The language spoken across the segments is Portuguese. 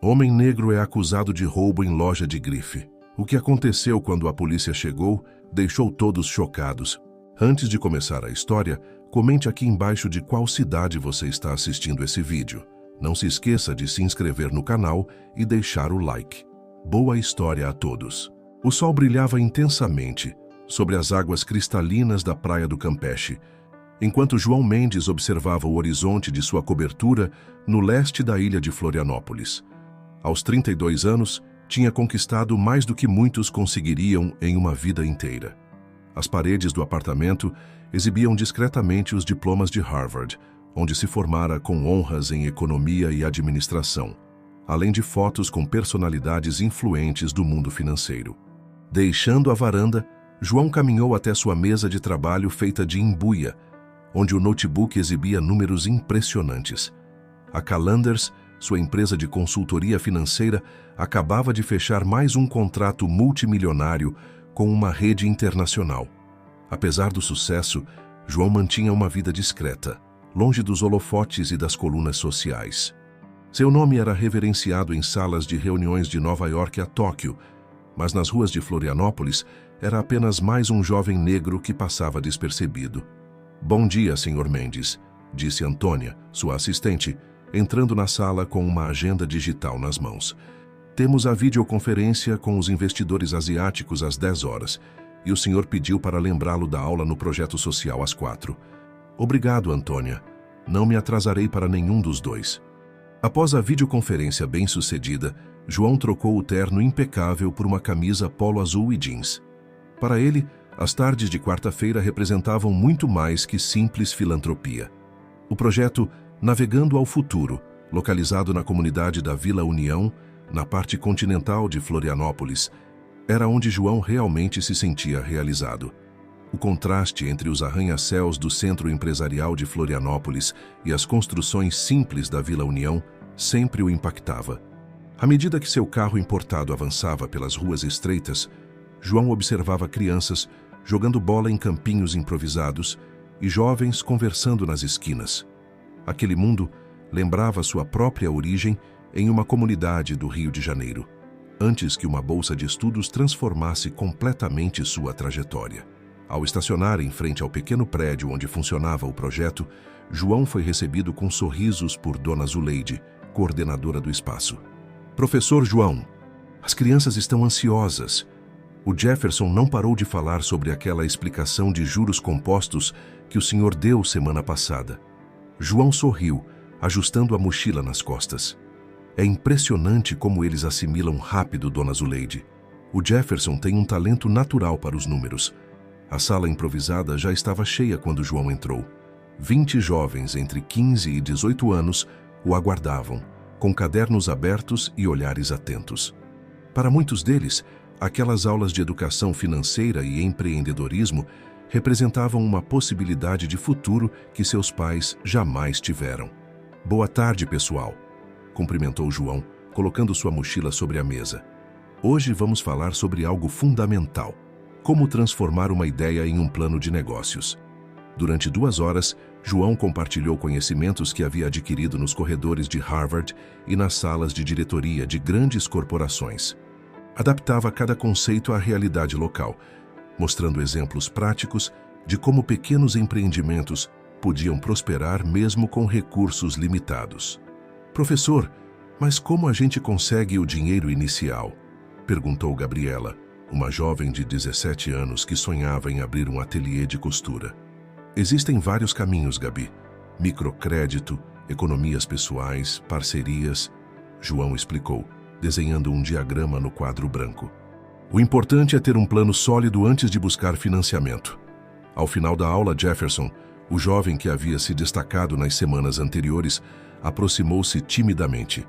Homem negro é acusado de roubo em loja de grife. O que aconteceu quando a polícia chegou deixou todos chocados. Antes de começar a história, comente aqui embaixo de qual cidade você está assistindo esse vídeo. Não se esqueça de se inscrever no canal e deixar o like. Boa história a todos. O sol brilhava intensamente sobre as águas cristalinas da praia do Campeche, enquanto João Mendes observava o horizonte de sua cobertura no leste da ilha de Florianópolis. Aos 32 anos, tinha conquistado mais do que muitos conseguiriam em uma vida inteira. As paredes do apartamento exibiam discretamente os diplomas de Harvard, onde se formara com honras em economia e administração, além de fotos com personalidades influentes do mundo financeiro. Deixando a varanda, João caminhou até sua mesa de trabalho feita de embuia, onde o notebook exibia números impressionantes. A Calanders, sua empresa de consultoria financeira, acabava de fechar mais um contrato multimilionário com uma rede internacional. Apesar do sucesso, João mantinha uma vida discreta, longe dos holofotes e das colunas sociais. Seu nome era reverenciado em salas de reuniões de Nova York a Tóquio, mas nas ruas de Florianópolis era apenas mais um jovem negro que passava despercebido. "Bom dia, Sr. Mendes", disse Antônia, sua assistente, entrando na sala com uma agenda digital nas mãos. "Temos a videoconferência com os investidores asiáticos às 10 horas, e o senhor pediu para lembrá-lo da aula no projeto social às 4. "Obrigado, Antônia. Não me atrasarei para nenhum dos dois." Após a videoconferência bem-sucedida, João trocou o terno impecável por uma camisa polo azul e jeans. Para ele, as tardes de quarta-feira representavam muito mais que simples filantropia. O projeto Navegando ao Futuro, localizado na comunidade da Vila União, na parte continental de Florianópolis, era onde João realmente se sentia realizado. O contraste entre os arranha-céus do centro empresarial de Florianópolis e as construções simples da Vila União sempre o impactava. À medida que seu carro importado avançava pelas ruas estreitas, João observava crianças jogando bola em campinhos improvisados e jovens conversando nas esquinas. Aquele mundo lembrava sua própria origem em uma comunidade do Rio de Janeiro, antes que uma bolsa de estudos transformasse completamente sua trajetória. Ao estacionar em frente ao pequeno prédio onde funcionava o projeto, João foi recebido com sorrisos por Dona Zuleide, coordenadora do espaço. "Professor João, as crianças estão ansiosas." O Jefferson não parou de falar sobre aquela explicação de juros compostos que o senhor deu semana passada. João sorriu, ajustando a mochila nas costas. "É impressionante como eles assimilam rápido, Dona Zuleide. O Jefferson tem um talento natural para os números." A sala improvisada já estava cheia quando João entrou. 20 jovens entre 15 e 18 anos o aguardavam, com cadernos abertos e olhares atentos. Para muitos deles, aquelas aulas de educação financeira e empreendedorismo representavam uma possibilidade de futuro que seus pais jamais tiveram. "Boa tarde, pessoal", cumprimentou João, colocando sua mochila sobre a mesa. "Hoje vamos falar sobre algo fundamental: como transformar uma ideia em um plano de negócios." Durante 2 horas, João compartilhou conhecimentos que havia adquirido nos corredores de Harvard e nas salas de diretoria de grandes corporações. Adaptava cada conceito à realidade local, mostrando exemplos práticos de como pequenos empreendimentos podiam prosperar mesmo com recursos limitados. "Professor, mas como a gente consegue o dinheiro inicial?" perguntou Gabriela, uma jovem de 17 anos que sonhava em abrir um ateliê de costura. "Existem vários caminhos, Gabi. Microcrédito, economias pessoais, parcerias", João explicou, desenhando um diagrama no quadro branco. "O importante é ter um plano sólido antes de buscar financiamento." Ao final da aula, Jefferson, o jovem que havia se destacado nas semanas anteriores, aproximou-se timidamente.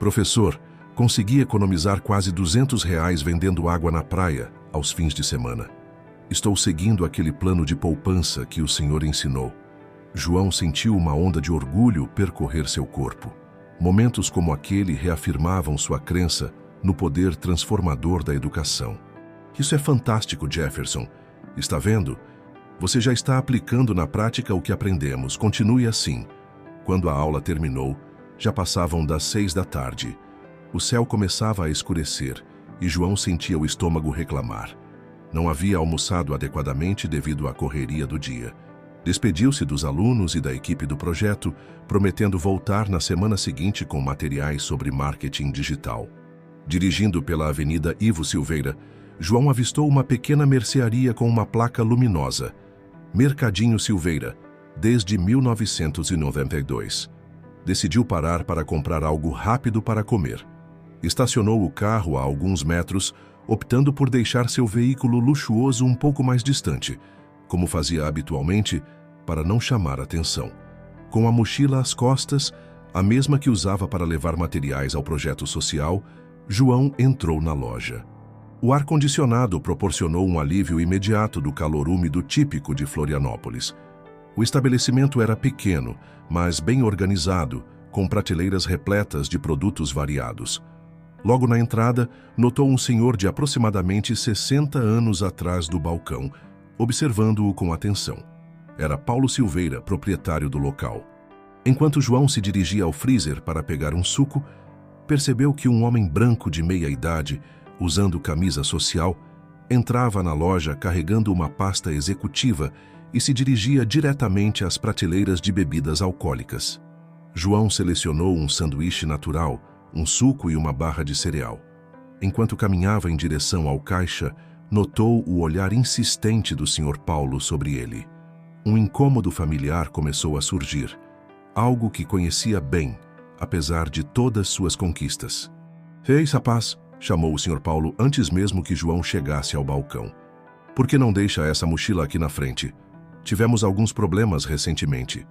"Professor, consegui economizar quase R$ 200 vendendo água na praia aos fins de semana. Estou seguindo aquele plano de poupança que o senhor ensinou." João sentiu uma onda de orgulho percorrer seu corpo. Momentos como aquele reafirmavam sua crença no poder transformador da educação. "Isso é fantástico, Jefferson. Está vendo? Você já está aplicando na prática o que aprendemos. Continue assim." Quando a aula terminou, já passavam das 6 da tarde. O céu começava a escurecer e João sentia o estômago reclamar. Não havia almoçado adequadamente devido à correria do dia. Despediu-se dos alunos e da equipe do projeto, prometendo voltar na semana seguinte com materiais sobre marketing digital. Dirigindo pela Avenida Ivo Silveira, João avistou uma pequena mercearia com uma placa luminosa: Mercadinho Silveira, desde 1992. Decidiu parar para comprar algo rápido para comer. Estacionou o carro a alguns metros, optando por deixar seu veículo luxuoso um pouco mais distante, como fazia habitualmente, para não chamar atenção. Com a mochila às costas, a mesma que usava para levar materiais ao projeto social, João entrou na loja. O ar-condicionado proporcionou um alívio imediato do calor úmido típico de Florianópolis. O estabelecimento era pequeno, mas bem organizado, com prateleiras repletas de produtos variados. Logo na entrada, notou um senhor de aproximadamente 60 anos atrás do balcão, observando-o com atenção. Era Paulo Silveira, proprietário do local. Enquanto João se dirigia ao freezer para pegar um suco, percebeu que um homem branco de meia-idade, usando camisa social, entrava na loja carregando uma pasta executiva e se dirigia diretamente às prateleiras de bebidas alcoólicas. João selecionou um sanduíche natural, um suco e uma barra de cereal. Enquanto caminhava em direção ao caixa, notou o olhar insistente do Sr. Paulo sobre ele. Um incômodo familiar começou a surgir, algo que conhecia bem, apesar de todas suas conquistas. "Ei, rapaz", chamou o Sr. Paulo antes mesmo que João chegasse ao balcão. "Por que não deixa essa mochila aqui na frente? Tivemos alguns problemas recentemente."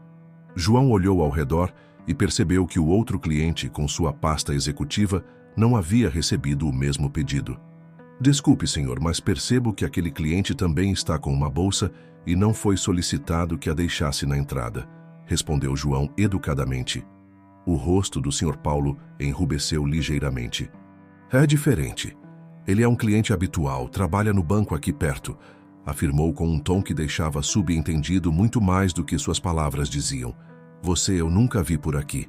João olhou ao redor e percebeu que o outro cliente, com sua pasta executiva, não havia recebido o mesmo pedido. "Desculpe, senhor, mas percebo que aquele cliente também está com uma bolsa e não foi solicitado que a deixasse na entrada", respondeu João educadamente. O rosto do Sr. Paulo enrubesceu ligeiramente. "É diferente. Ele é um cliente habitual, trabalha no banco aqui perto", afirmou com um tom que deixava subentendido muito mais do que suas palavras diziam. "Você eu nunca vi por aqui."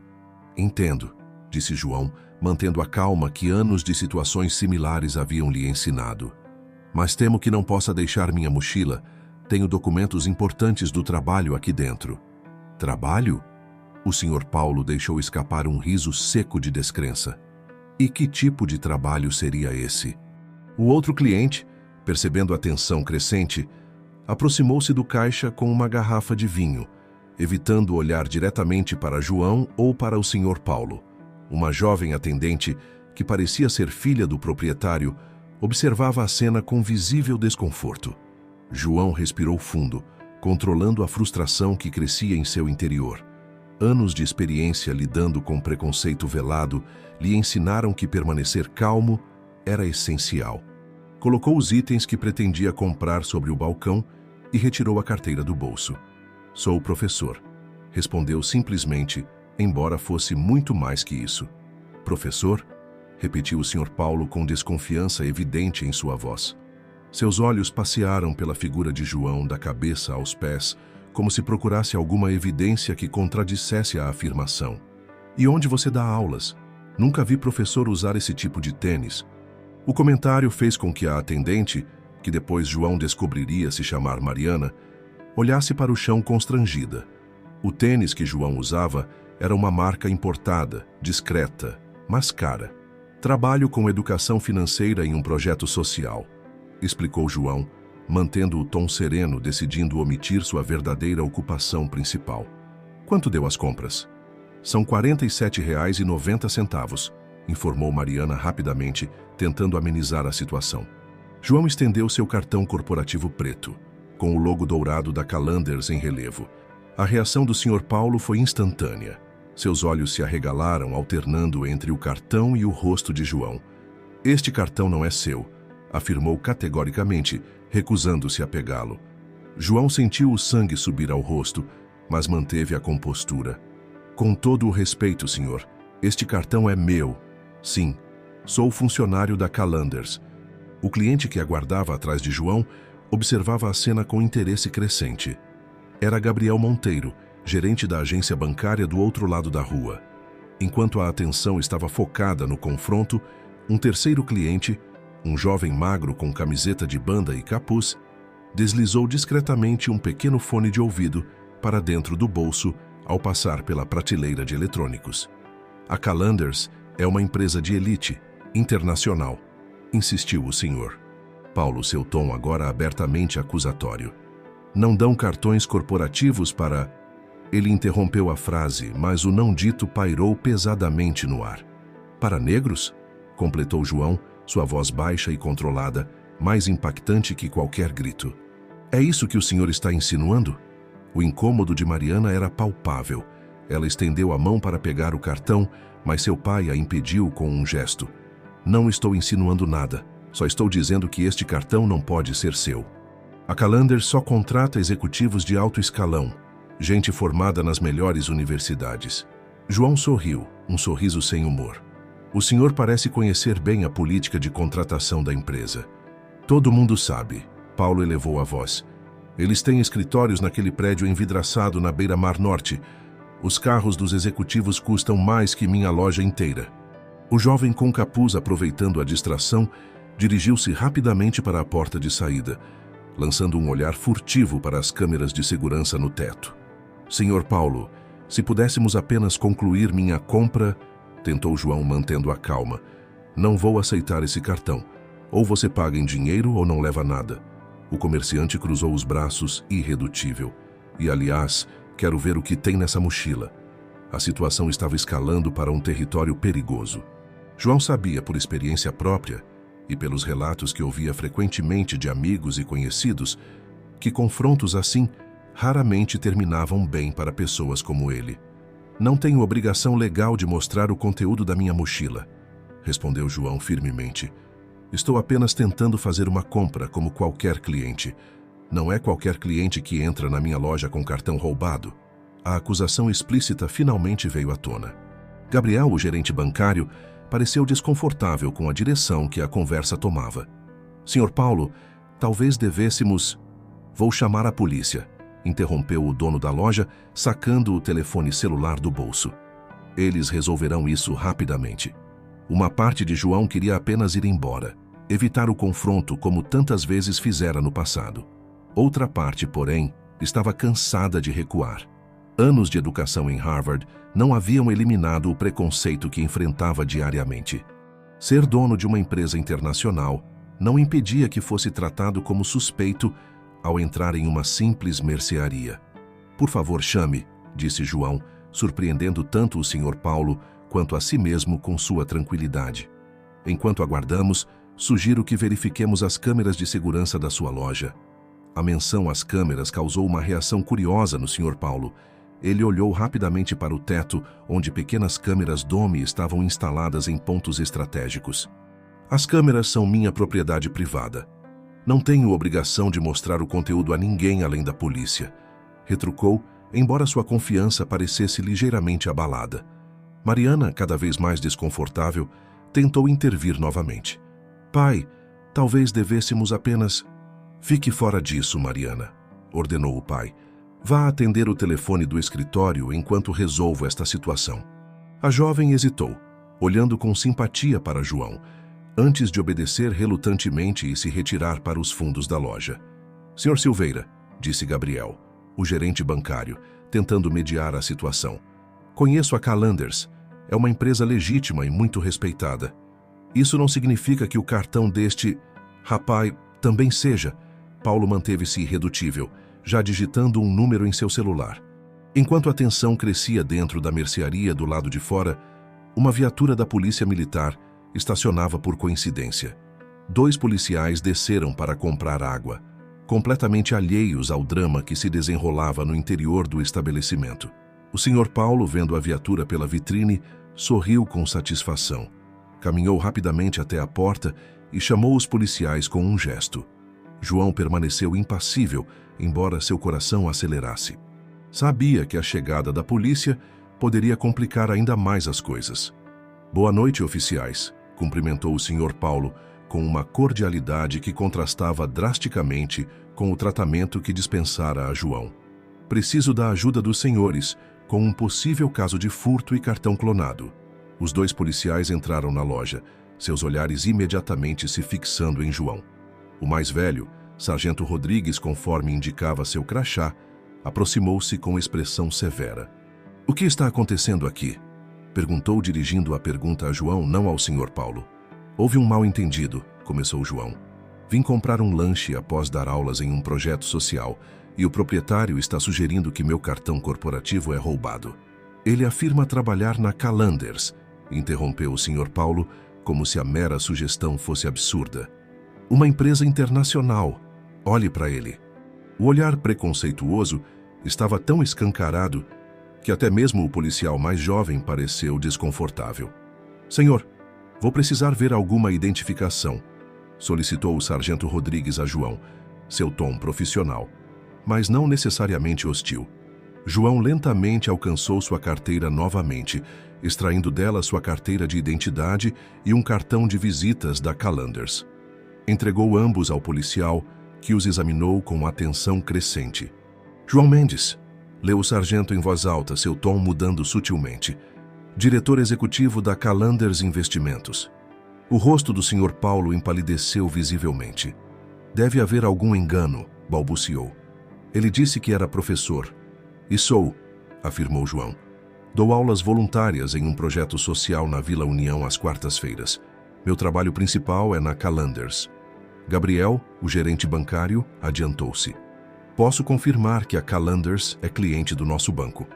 "Entendo", disse João, mantendo a calma que anos de situações similares haviam lhe ensinado. "Mas temo que não possa deixar minha mochila. Tenho documentos importantes do trabalho aqui dentro." "Trabalho?" O Sr. Paulo deixou escapar um riso seco de descrença. "E que tipo de trabalho seria esse?" O outro cliente, percebendo a tensão crescente, aproximou-se do caixa com uma garrafa de vinho, evitando olhar diretamente para João ou para o Sr. Paulo. Uma jovem atendente, que parecia ser filha do proprietário, observava a cena com visível desconforto. João respirou fundo, controlando a frustração que crescia em seu interior. Anos de experiência lidando com preconceito velado lhe ensinaram que permanecer calmo era essencial. Colocou os itens que pretendia comprar sobre o balcão e retirou a carteira do bolso. "Sou o professor", respondeu simplesmente, embora fosse muito mais que isso. "Professor?", repetiu o Sr. Paulo com desconfiança evidente em sua voz. Seus olhos passearam pela figura de João da cabeça aos pés, como se procurasse alguma evidência que contradissesse a afirmação. "E onde você dá aulas? Nunca vi professor usar esse tipo de tênis." O comentário fez com que a atendente, que depois João descobriria se chamar Mariana, olhasse para o chão constrangida. O tênis que João usava era uma marca importada, discreta, mas cara. "Trabalho com educação financeira em um projeto social", explicou João, mantendo o tom sereno, decidindo omitir sua verdadeira ocupação principal. "Quanto deu as compras?" "São R$ 47,90, informou Mariana rapidamente, tentando amenizar a situação. João estendeu seu cartão corporativo preto, com o logo dourado da Calanders em relevo. A reação do Sr. Paulo foi instantânea. Seus olhos se arregalaram, alternando entre o cartão e o rosto de João. "Este cartão não é seu", afirmou categoricamente, recusando-se a pegá-lo. João sentiu o sangue subir ao rosto, mas manteve a compostura. "Com todo o respeito, senhor, este cartão é meu. Sim, sou funcionário da Calanders." O cliente que aguardava atrás de João observava a cena com interesse crescente. Era Gabriel Monteiro, gerente da agência bancária do outro lado da rua. Enquanto a atenção estava focada no confronto, um terceiro cliente, um jovem magro com camiseta de banda e capuz, deslizou discretamente um pequeno fone de ouvido para dentro do bolso ao passar pela prateleira de eletrônicos. A Calanders é uma empresa de elite, internacional, insistiu o senhor. Paulo, seu tom agora abertamente acusatório. Não dão cartões corporativos para... Ele interrompeu a frase, mas o não dito pairou pesadamente no ar. Para negros? Completou João, sua voz baixa e controlada, mais impactante que qualquer grito. É isso que o senhor está insinuando? O incômodo de Mariana era palpável. Ela estendeu a mão para pegar o cartão, mas seu pai a impediu com um gesto. Não estou insinuando nada. Só estou dizendo que este cartão não pode ser seu. A Calanders só contrata executivos de alto escalão, gente formada nas melhores universidades. João sorriu, um sorriso sem humor. O senhor parece conhecer bem a política de contratação da empresa. Todo mundo sabe. Paulo elevou a voz. Eles têm escritórios naquele prédio envidraçado na beira-mar norte. Os carros dos executivos custam mais que minha loja inteira. O jovem com capuz, aproveitando a distração, dirigiu-se rapidamente para a porta de saída, lançando um olhar furtivo para as câmeras de segurança no teto. Senhor Paulo, se pudéssemos apenas concluir minha compra... Tentou João, mantendo a calma. Não vou aceitar esse cartão. Ou você paga em dinheiro ou não leva nada. O comerciante cruzou os braços, irredutível. E, aliás, quero ver o que tem nessa mochila. A situação estava escalando para um território perigoso. João sabia, por experiência própria, e pelos relatos que ouvia frequentemente de amigos e conhecidos, que confrontos assim raramente terminavam bem para pessoas como ele. Não tenho obrigação legal de mostrar o conteúdo da minha mochila, respondeu João firmemente. Estou apenas tentando fazer uma compra como qualquer cliente. Não é qualquer cliente que entra na minha loja com cartão roubado. A acusação explícita finalmente veio à tona. Gabriel, o gerente bancário, pareceu desconfortável com a direção que a conversa tomava. Senhor Paulo, talvez devêssemos... Vou chamar a polícia, interrompeu o dono da loja, sacando o telefone celular do bolso. Eles resolverão isso rapidamente. Uma parte de João queria apenas ir embora, evitar o confronto como tantas vezes fizera no passado. Outra parte, porém, estava cansada de recuar. Anos de educação em Harvard não haviam eliminado o preconceito que enfrentava diariamente. Ser dono de uma empresa internacional não impedia que fosse tratado como suspeito ao entrar em uma simples mercearia. Por favor, chame, disse João, surpreendendo tanto o Sr. Paulo quanto a si mesmo com sua tranquilidade. Enquanto aguardamos, sugiro que verifiquemos as câmeras de segurança da sua loja. A menção às câmeras causou uma reação curiosa no Sr. Paulo. Ele olhou rapidamente para o teto, onde pequenas câmeras Dome estavam instaladas em pontos estratégicos. As câmeras são minha propriedade privada. Não tenho obrigação de mostrar o conteúdo a ninguém além da polícia, retrucou, embora sua confiança parecesse ligeiramente abalada. Mariana, cada vez mais desconfortável, tentou intervir novamente. Pai, talvez devêssemos apenas... Fique fora disso, Mariana, ordenou o pai. Vá atender o telefone do escritório enquanto resolvo esta situação. A jovem hesitou, olhando com simpatia para João, antes de obedecer relutantemente e se retirar para os fundos da loja. Sr. Silveira, disse Gabriel, o gerente bancário, tentando mediar a situação. Conheço a Calanders. É uma empresa legítima e muito respeitada. Isso não significa que o cartão deste rapaz também seja. Paulo manteve-se irredutível, já digitando um número em seu celular. Enquanto a tensão crescia dentro da mercearia do lado de fora, uma viatura da polícia militar estacionava por coincidência. 2 policiais desceram para comprar água, completamente alheios ao drama que se desenrolava no interior do estabelecimento. O Sr. Paulo, vendo a viatura pela vitrine, sorriu com satisfação. Caminhou rapidamente até a porta e chamou os policiais com um gesto. João permaneceu impassível, embora seu coração acelerasse. Sabia que a chegada da polícia poderia complicar ainda mais as coisas. Boa noite, oficiais, cumprimentou o Sr. Paulo com uma cordialidade que contrastava drasticamente com o tratamento que dispensara a João. Preciso da ajuda dos senhores, com um possível caso de furto e cartão clonado. Os dois policiais entraram na loja, seus olhares imediatamente se fixando em João. O mais velho, Sargento Rodrigues, conforme indicava seu crachá, aproximou-se com expressão severa. "O que está acontecendo aqui?" perguntou, dirigindo a pergunta a João, não ao Sr. Paulo. "Houve um mal-entendido", começou João. "Vim comprar um lanche após dar aulas em um projeto social e o proprietário está sugerindo que meu cartão corporativo é roubado. Ele afirma trabalhar na Calanders", interrompeu o Sr. Paulo, como se a mera sugestão fosse absurda. "Uma empresa internacional. Olhe para ele." O olhar preconceituoso estava tão escancarado que até mesmo o policial mais jovem pareceu desconfortável. "Senhor, vou precisar ver alguma identificação", solicitou o sargento Rodrigues a João, seu tom profissional, mas não necessariamente hostil. João lentamente alcançou sua carteira novamente, extraindo dela sua carteira de identidade e um cartão de visitas da Calanders. Entregou ambos ao policial, que os examinou com atenção crescente. "João Mendes", leu o sargento em voz alta, seu tom mudando sutilmente. "Diretor executivo da Calanders Investimentos." O rosto do Sr. Paulo empalideceu visivelmente. "Deve haver algum engano", balbuciou. "Ele disse que era professor." "E sou", afirmou João. "Dou aulas voluntárias em um projeto social na Vila União às quartas-feiras. Meu trabalho principal é na Calanders." Gabriel, o gerente bancário, adiantou-se. "Posso confirmar que a Calanders é cliente do nosso banco.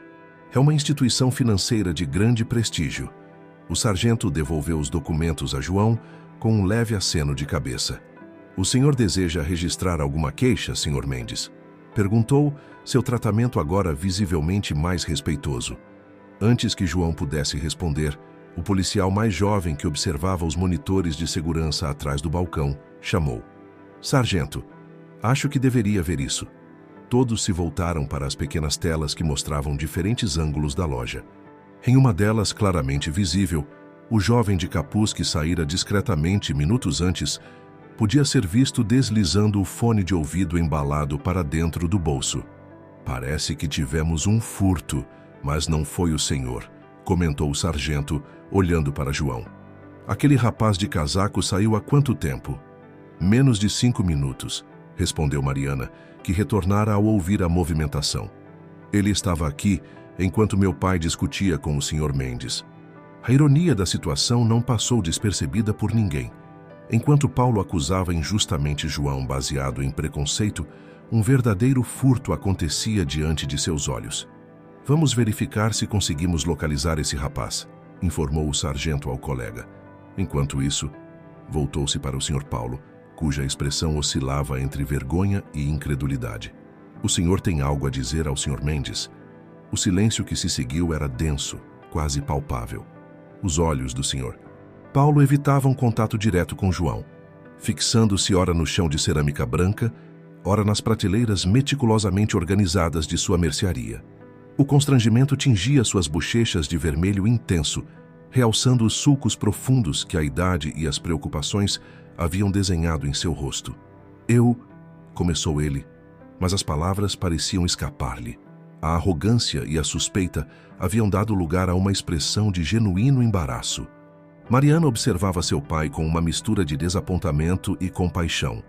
É uma instituição financeira de grande prestígio." O sargento devolveu os documentos a João com um leve aceno de cabeça. "O senhor deseja registrar alguma queixa, Sr. Mendes?" perguntou, seu tratamento agora visivelmente mais respeitoso. Antes que João pudesse responder, o policial mais jovem que observava os monitores de segurança atrás do balcão chamou. "Sargento, acho que deveria ver isso." Todos se voltaram para as pequenas telas que mostravam diferentes ângulos da loja. Em uma delas, claramente visível, o jovem de capuz que saíra discretamente minutos antes podia ser visto deslizando o fone de ouvido embalado para dentro do bolso. "Parece que tivemos um furto, mas não foi o senhor", comentou o sargento, olhando para João. "Aquele rapaz de casaco saiu há quanto tempo?" "Menos de 5 minutos", respondeu Mariana, que retornara ao ouvir a movimentação. "Ele estava aqui enquanto meu pai discutia com o Sr. Mendes." A ironia da situação não passou despercebida por ninguém. Enquanto Paulo acusava injustamente João baseado em preconceito, um verdadeiro furto acontecia diante de seus olhos. "Vamos verificar se conseguimos localizar esse rapaz", informou o sargento ao colega. Enquanto isso, voltou-se para o Sr. Paulo, cuja expressão oscilava entre vergonha e incredulidade. "O senhor tem algo a dizer ao Sr. Mendes?" O silêncio que se seguiu era denso, quase palpável. Os olhos do Sr. Paulo evitavam contato direto com João, fixando-se ora no chão de cerâmica branca, ora nas prateleiras meticulosamente organizadas de sua mercearia. O constrangimento tingia suas bochechas de vermelho intenso, realçando os sulcos profundos que a idade e as preocupações haviam desenhado em seu rosto. "Eu", começou ele, mas as palavras pareciam escapar-lhe. A arrogância e a suspeita haviam dado lugar a uma expressão de genuíno embaraço. Mariana observava seu pai com uma mistura de desapontamento e compaixão.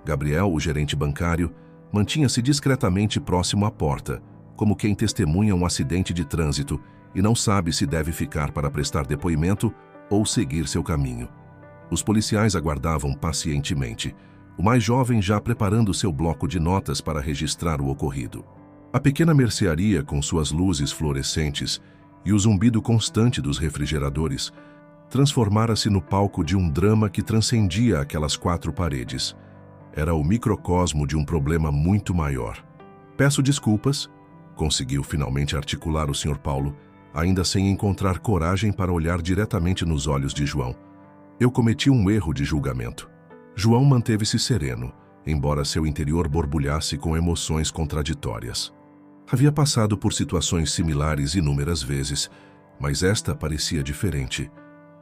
Gabriel, o gerente bancário, mantinha-se discretamente próximo à porta, como quem testemunha um acidente de trânsito e não sabe se deve ficar para prestar depoimento ou seguir seu caminho. Os policiais aguardavam pacientemente, o mais jovem já preparando seu bloco de notas para registrar o ocorrido. A pequena mercearia, com suas luzes fluorescentes e o zumbido constante dos refrigeradores, transformara-se no palco de um drama que transcendia aquelas 4 paredes. Era o microcosmo de um problema muito maior. "Peço desculpas", conseguiu finalmente articular o Sr. Paulo, ainda sem encontrar coragem para olhar diretamente nos olhos de João. "Eu cometi um erro de julgamento." João manteve-se sereno, embora seu interior borbulhasse com emoções contraditórias. Havia passado por situações similares inúmeras vezes, mas esta parecia diferente.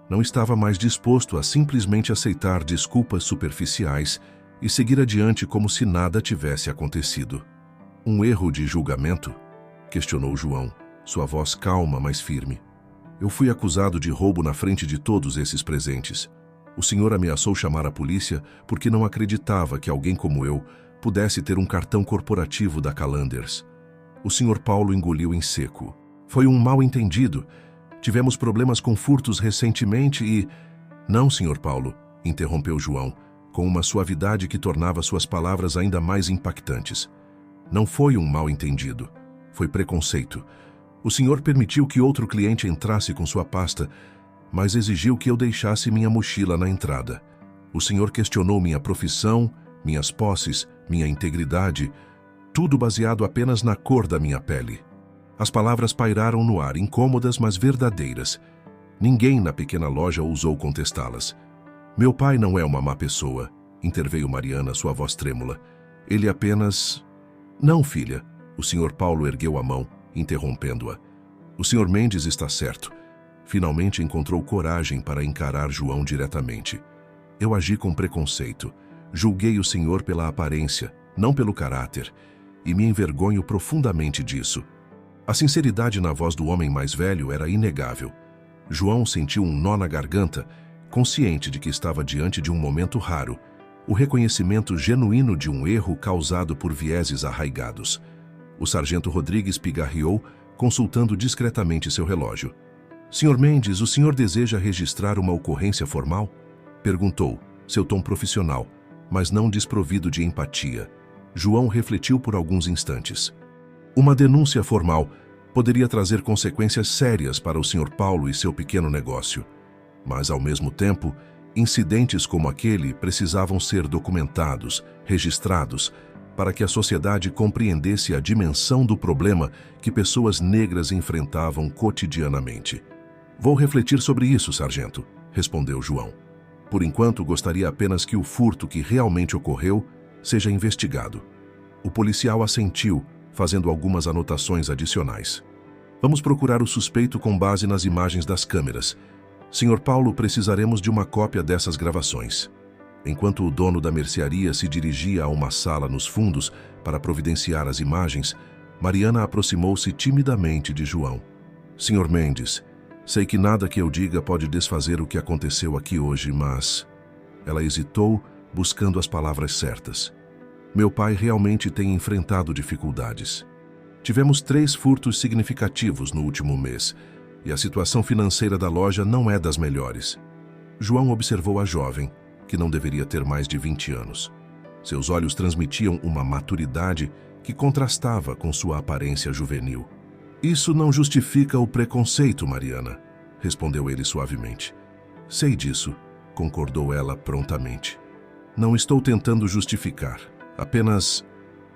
Não estava mais disposto a simplesmente aceitar desculpas superficiais e seguir adiante como se nada tivesse acontecido. "Um erro de julgamento?", questionou João, sua voz calma, mas firme. Eu fui acusado de roubo na frente de todos esses presentes. O senhor ameaçou chamar a polícia porque não acreditava que alguém como eu pudesse ter um cartão corporativo da Calanders. O senhor Paulo engoliu em seco. Foi um mal-entendido. Tivemos problemas com furtos recentemente e... Não, senhor Paulo, interrompeu João, com uma suavidade que tornava suas palavras ainda mais impactantes. Não foi um mal-entendido. Foi preconceito. O senhor permitiu que outro cliente entrasse com sua pasta, mas exigiu que eu deixasse minha mochila na entrada. O senhor questionou minha profissão, minhas posses, minha integridade, tudo baseado apenas na cor da minha pele. As palavras pairaram no ar, incômodas, mas verdadeiras. Ninguém na pequena loja ousou contestá-las. Meu pai não é uma má pessoa, interveio Mariana, sua voz trêmula. Ele apenas... Não, filha. O senhor Paulo ergueu a mão, interrompendo-a. O senhor Mendes está certo. Finalmente encontrou coragem para encarar João diretamente. Eu agi com preconceito. Julguei o senhor pela aparência, não pelo caráter, e me envergonho profundamente disso. A sinceridade na voz do homem mais velho era inegável. João sentiu um nó na garganta, consciente de que estava diante de um momento raro, o reconhecimento genuíno de um erro causado por vieses arraigados. O sargento Rodrigues pigarreou, consultando discretamente seu relógio. Senhor Mendes, o senhor deseja registrar uma ocorrência formal? Perguntou, seu tom profissional, mas não desprovido de empatia. João refletiu por alguns instantes. Uma denúncia formal poderia trazer consequências sérias para o Sr. Paulo e seu pequeno negócio. Mas, ao mesmo tempo, incidentes como aquele precisavam ser documentados, registrados, para que a sociedade compreendesse a dimensão do problema que pessoas negras enfrentavam cotidianamente. Vou refletir sobre isso, sargento, respondeu João. Por enquanto, gostaria apenas que o furto que realmente ocorreu seja investigado. O policial assentiu, fazendo algumas anotações adicionais. Vamos procurar o suspeito com base nas imagens das câmeras. Senhor Paulo, precisaremos de uma cópia dessas gravações. Enquanto o dono da mercearia se dirigia a uma sala nos fundos para providenciar as imagens, Mariana aproximou-se timidamente de João. Senhor Mendes, sei que nada que eu diga pode desfazer o que aconteceu aqui hoje, mas... Ela hesitou, buscando as palavras certas. Meu pai realmente tem enfrentado dificuldades. Tivemos 3 furtos significativos no último mês, e a situação financeira da loja não é das melhores. João observou a jovem, que não deveria ter mais de 20 anos. Seus olhos transmitiam uma maturidade que contrastava com sua aparência juvenil. Isso não justifica o preconceito, Mariana, respondeu ele suavemente. Sei disso, concordou ela prontamente. Não estou tentando justificar, apenas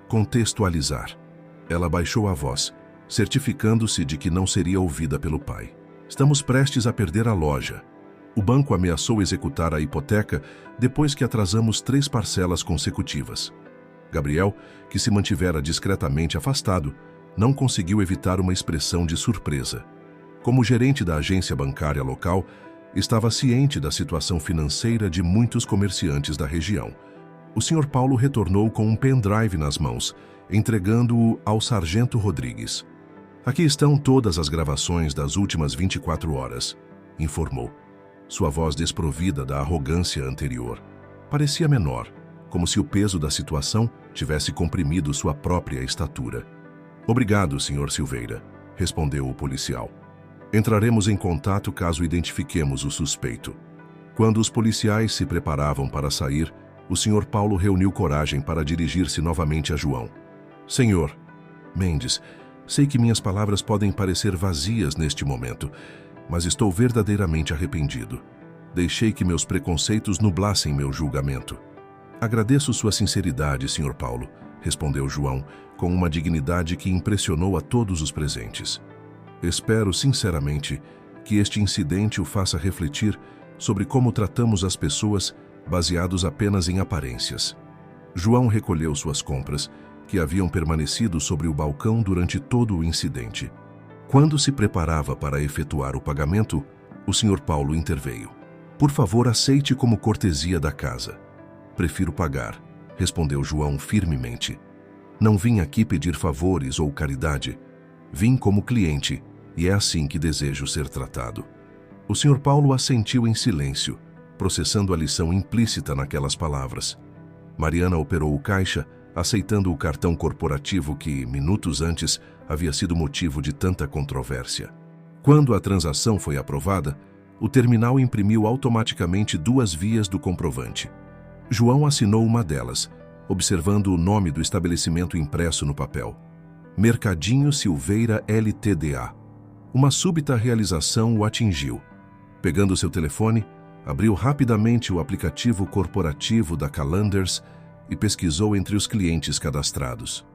contextualizar. Ela baixou a voz, certificando-se de que não seria ouvida pelo pai. Estamos prestes a perder a loja. O banco ameaçou executar a hipoteca depois que atrasamos 3 parcelas consecutivas. Gabriel, que se mantivera discretamente afastado, não conseguiu evitar uma expressão de surpresa. Como gerente da agência bancária local, estava ciente da situação financeira de muitos comerciantes da região. O Sr. Paulo retornou com um pendrive nas mãos, entregando-o ao sargento Rodrigues. Aqui estão todas as gravações das últimas 24 horas, informou. Sua voz desprovida da arrogância anterior. Parecia menor, como se o peso da situação tivesse comprimido sua própria estatura. Obrigado, Sr. Silveira, respondeu o policial. Entraremos em contato caso identifiquemos o suspeito. Quando os policiais se preparavam para sair, o Sr. Paulo reuniu coragem para dirigir-se novamente a João. Senhor Mendes, sei que minhas palavras podem parecer vazias neste momento, mas estou verdadeiramente arrependido. Deixei que meus preconceitos nublassem meu julgamento. Agradeço sua sinceridade, Sr. Paulo, respondeu João, com uma dignidade que impressionou a todos os presentes. Espero, sinceramente, que este incidente o faça refletir sobre como tratamos as pessoas baseados apenas em aparências. João recolheu suas compras, que haviam permanecido sobre o balcão durante todo o incidente. Quando se preparava para efetuar o pagamento, o Sr. Paulo interveio. Por favor, aceite como cortesia da casa. Prefiro pagar, respondeu João firmemente. Não vim aqui pedir favores ou caridade. Vim como cliente e é assim que desejo ser tratado. O Sr. Paulo assentiu em silêncio, processando a lição implícita naquelas palavras. Mariana operou o caixa, aceitando o cartão corporativo que, minutos antes, havia sido motivo de tanta controvérsia. Quando a transação foi aprovada, o terminal imprimiu automaticamente 2 vias do comprovante. João assinou uma delas, observando o nome do estabelecimento impresso no papel. Mercadinho Silveira Ltda. Uma súbita realização o atingiu. Pegando seu telefone, abriu rapidamente o aplicativo corporativo da Calanders e pesquisou entre os clientes cadastrados.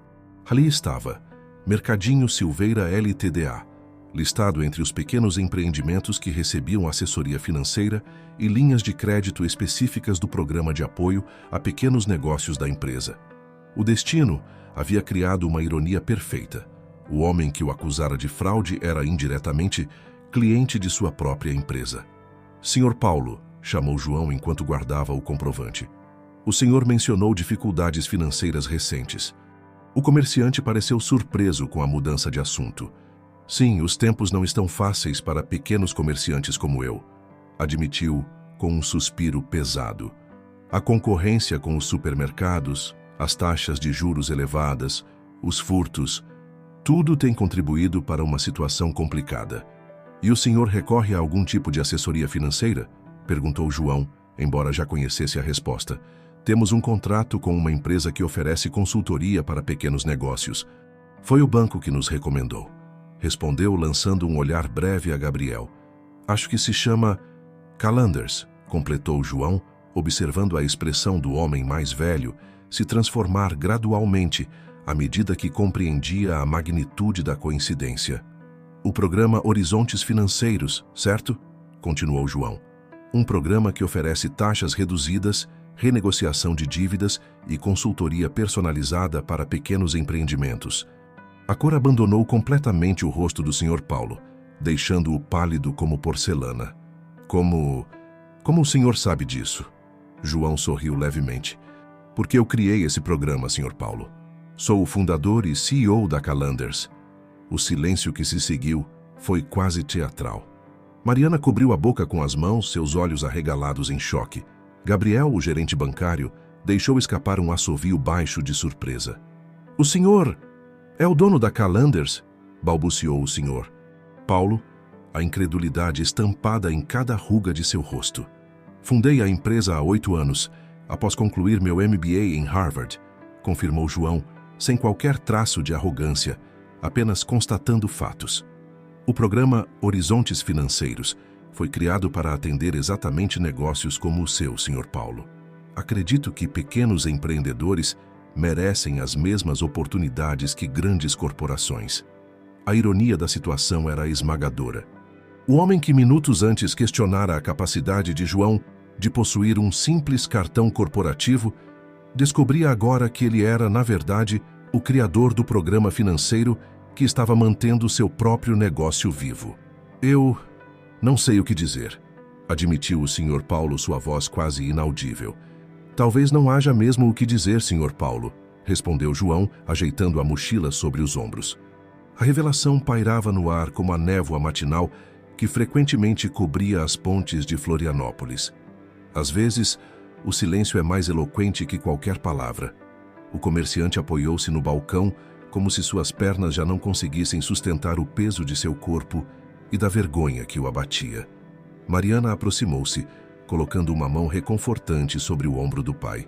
Ali estava, Mercadinho Silveira Ltda, listado entre os pequenos empreendimentos que recebiam assessoria financeira e linhas de crédito específicas do programa de apoio a pequenos negócios da empresa. O destino havia criado uma ironia perfeita. O homem que o acusara de fraude era indiretamente cliente de sua própria empresa. Sr. Paulo, chamou João enquanto guardava o comprovante. O senhor mencionou dificuldades financeiras recentes. O comerciante pareceu surpreso com a mudança de assunto. Sim, os tempos não estão fáceis para pequenos comerciantes como eu, admitiu com um suspiro pesado. A concorrência com os supermercados, as taxas de juros elevadas, os furtos, tudo tem contribuído para uma situação complicada. E o senhor recorre a algum tipo de assessoria financeira? Perguntou João, embora já conhecesse a resposta. Temos um contrato com uma empresa que oferece consultoria para pequenos negócios. Foi o banco que nos recomendou. Respondeu lançando um olhar breve a Gabriel. Acho que se chama Calanders, completou João, observando a expressão do homem mais velho se transformar gradualmente à medida que compreendia a magnitude da coincidência. O programa Horizontes Financeiros, certo? Continuou João. Um programa que oferece taxas reduzidas, renegociação de dívidas e consultoria personalizada para pequenos empreendimentos. A cor abandonou completamente o rosto do Sr. Paulo, deixando-o pálido como porcelana. Como o senhor sabe disso? João sorriu levemente. Porque eu criei esse programa, Sr. Paulo. Sou o fundador e CEO da Calanders. O silêncio que se seguiu foi quase teatral. Mariana cobriu a boca com as mãos, seus olhos arregalados em choque. Gabriel, o gerente bancário, deixou escapar um assovio baixo de surpresa. O senhor é o dono da Calanders? Balbuciou o senhor. Paulo, a incredulidade estampada em cada ruga de seu rosto. Fundei a empresa há 8 anos, após concluir meu MBA em Harvard, confirmou João, sem qualquer traço de arrogância, apenas constatando fatos. O programa Horizontes Financeiros foi criado para atender exatamente negócios como o seu, Sr. Paulo. Acredito que pequenos empreendedores merecem as mesmas oportunidades que grandes corporações. A ironia da situação era esmagadora. O homem que minutos antes questionara a capacidade de João de possuir um simples cartão corporativo, descobria agora que ele era, na verdade, o criador do programa financeiro que estava mantendo seu próprio negócio vivo. Eu não sei o que dizer, admitiu o Sr. Paulo, sua voz quase inaudível. Talvez não haja mesmo o que dizer, Sr. Paulo, respondeu João, ajeitando a mochila sobre os ombros. A revelação pairava no ar como a névoa matinal que frequentemente cobria as pontes de Florianópolis. Às vezes, o silêncio é mais eloquente que qualquer palavra. O comerciante apoiou-se no balcão como se suas pernas já não conseguissem sustentar o peso de seu corpo e da vergonha que o abatia. Mariana aproximou-se, colocando uma mão reconfortante sobre o ombro do pai.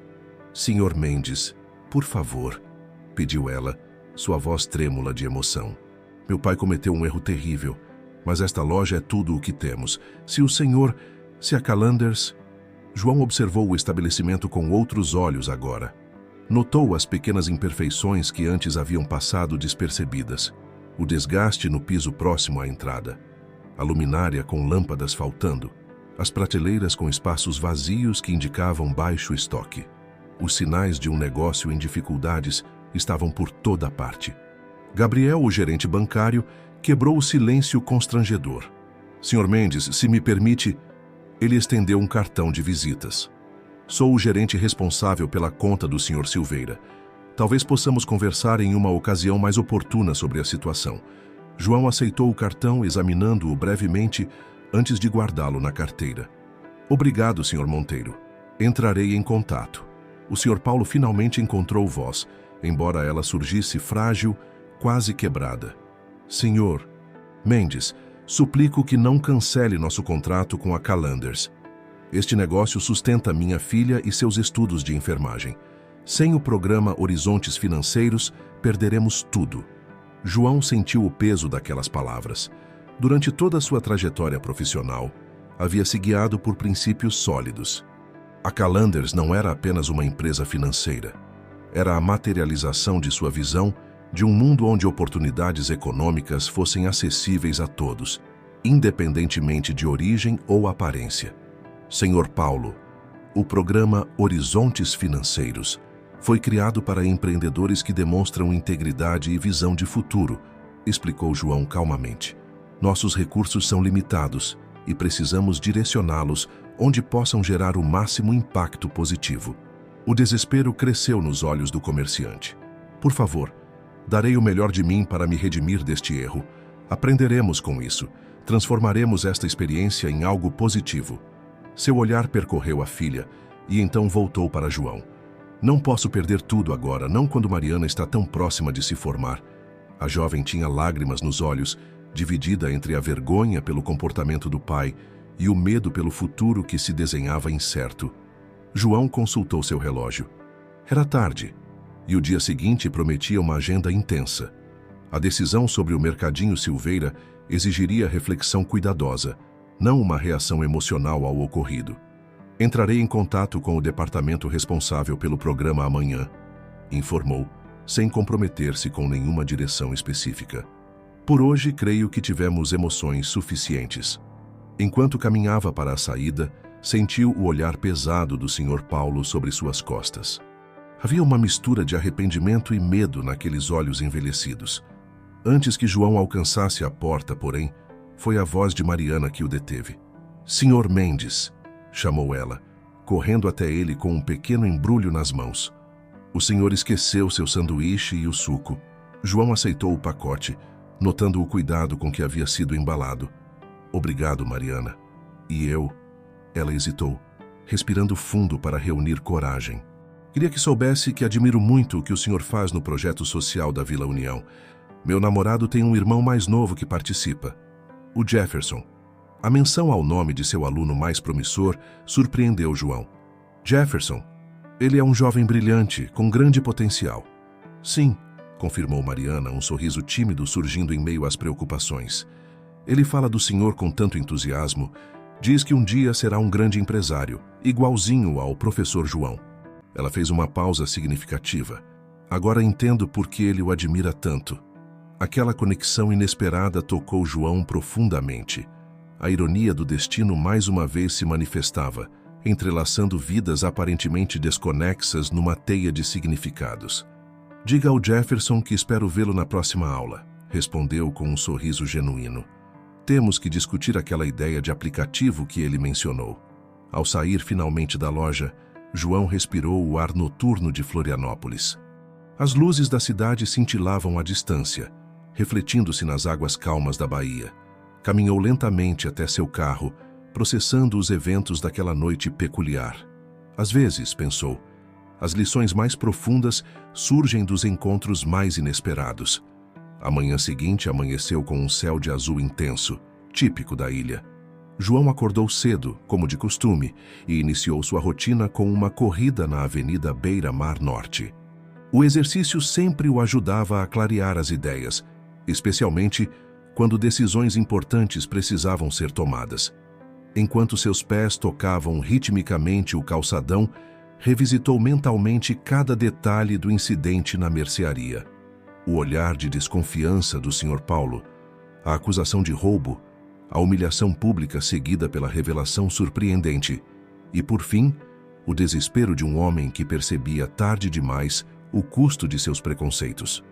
Sr. Mendes, por favor, pediu ela, sua voz trêmula de emoção. Meu pai cometeu um erro terrível, mas esta loja é tudo o que temos. Se a Calanders... João observou o estabelecimento com outros olhos agora. Notou as pequenas imperfeições que antes haviam passado despercebidas. O desgaste no piso próximo à entrada. A luminária com lâmpadas faltando. As prateleiras com espaços vazios que indicavam baixo estoque. Os sinais de um negócio em dificuldades estavam por toda parte. Gabriel, o gerente bancário, quebrou o silêncio constrangedor. Sr. Mendes, se me permite... Ele estendeu um cartão de visitas. Sou o gerente responsável pela conta do Sr. Silveira. Talvez possamos conversar em uma ocasião mais oportuna sobre a situação. João aceitou o cartão, examinando-o brevemente antes de guardá-lo na carteira. Obrigado, Sr. Monteiro. Entrarei em contato. O Sr. Paulo finalmente encontrou voz, embora ela surgisse frágil, quase quebrada. Senhor Mendes, suplico que não cancele nosso contrato com a Calanders. Este negócio sustenta minha filha e seus estudos de enfermagem. Sem o programa Horizontes Financeiros, perderemos tudo. João sentiu o peso daquelas palavras. Durante toda a sua trajetória profissional, havia se guiado por princípios sólidos. A Calanders não era apenas uma empresa financeira. Era a materialização de sua visão de um mundo onde oportunidades econômicas fossem acessíveis a todos, independentemente de origem ou aparência. Senhor Paulo, o programa Horizontes Financeiros foi criado para empreendedores que demonstram integridade e visão de futuro, explicou João calmamente. Nossos recursos são limitados e precisamos direcioná-los onde possam gerar o máximo impacto positivo. O desespero cresceu nos olhos do comerciante. Por favor, darei o melhor de mim para me redimir deste erro. Aprenderemos com isso. Transformaremos esta experiência em algo positivo. Seu olhar percorreu a filha e então voltou para João. Não posso perder tudo agora, não quando Mariana está tão próxima de se formar. A jovem tinha lágrimas nos olhos, dividida entre a vergonha pelo comportamento do pai e o medo pelo futuro que se desenhava incerto. João consultou seu relógio. Era tarde, e o dia seguinte prometia uma agenda intensa. A decisão sobre o Mercadinho Silveira exigiria reflexão cuidadosa, não uma reação emocional ao ocorrido. Entrarei em contato com o departamento responsável pelo programa amanhã, informou, sem comprometer-se com nenhuma direção específica. Por hoje, creio que tivemos emoções suficientes. Enquanto caminhava para a saída, sentiu o olhar pesado do Sr. Paulo sobre suas costas. Havia uma mistura de arrependimento e medo naqueles olhos envelhecidos. Antes que João alcançasse a porta, porém, foi a voz de Mariana que o deteve. Sr. Mendes, chamou ela, correndo até ele com um pequeno embrulho nas mãos. O senhor esqueceu seu sanduíche e o suco. João aceitou o pacote, notando o cuidado com que havia sido embalado. Obrigado, Mariana. E eu? Ela hesitou, respirando fundo para reunir coragem. Queria que soubesse que admiro muito o que o senhor faz no projeto social da Vila União. Meu namorado tem um irmão mais novo que participa, o Jefferson. A menção ao nome de seu aluno mais promissor surpreendeu João. Jefferson, ele é um jovem brilhante, com grande potencial. Sim, confirmou Mariana, um sorriso tímido surgindo em meio às preocupações. Ele fala do senhor com tanto entusiasmo, diz que um dia será um grande empresário, igualzinho ao professor João. Ela fez uma pausa significativa. Agora entendo por que ele o admira tanto. Aquela conexão inesperada tocou João profundamente. A ironia do destino mais uma vez se manifestava, entrelaçando vidas aparentemente desconexas numa teia de significados. Diga ao Jefferson que espero vê-lo na próxima aula, respondeu com um sorriso genuíno. Temos que discutir aquela ideia de aplicativo que ele mencionou. Ao sair finalmente da loja, João respirou o ar noturno de Florianópolis. As luzes da cidade cintilavam à distância, refletindo-se nas águas calmas da baía. Caminhou lentamente até seu carro, processando os eventos daquela noite peculiar. Às vezes, pensou, as lições mais profundas surgem dos encontros mais inesperados. A manhã seguinte amanheceu com um céu de azul intenso, típico da ilha. João acordou cedo, como de costume, e iniciou sua rotina com uma corrida na Avenida Beira-Mar Norte. O exercício sempre o ajudava a clarear as ideias, especialmente quando decisões importantes precisavam ser tomadas. Enquanto seus pés tocavam ritmicamente o calçadão, revisitou mentalmente cada detalhe do incidente na mercearia. O olhar de desconfiança do Sr. Paulo, a acusação de roubo, a humilhação pública seguida pela revelação surpreendente e, por fim, o desespero de um homem que percebia tarde demais o custo de seus preconceitos.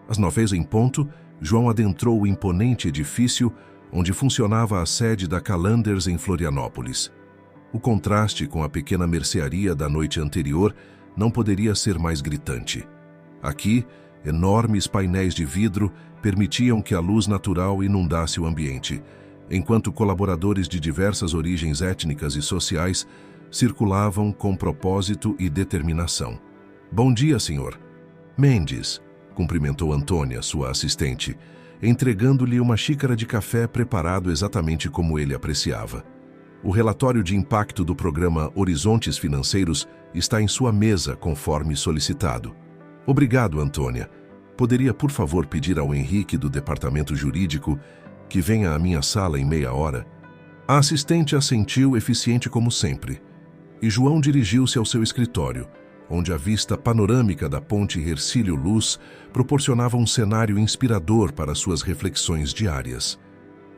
Às 9h em ponto, João adentrou o imponente edifício onde funcionava a sede da Calanders em Florianópolis. O contraste com a pequena mercearia da noite anterior não poderia ser mais gritante. Aqui, enormes painéis de vidro permitiam que a luz natural inundasse o ambiente, enquanto colaboradores de diversas origens étnicas e sociais circulavam com propósito e determinação. "Bom dia, senhor." "Mendes", cumprimentou Antônia, sua assistente, entregando-lhe uma xícara de café preparado exatamente como ele apreciava. "O relatório de impacto do programa Horizontes Financeiros está em sua mesa, conforme solicitado." "Obrigado, Antônia. Poderia, por favor, pedir ao Henrique do departamento jurídico que venha à minha sala em meia hora?" A assistente assentiu, eficiente como sempre, e João dirigiu-se ao seu escritório, onde a vista panorâmica da ponte Hercílio Luz proporcionava um cenário inspirador para suas reflexões diárias.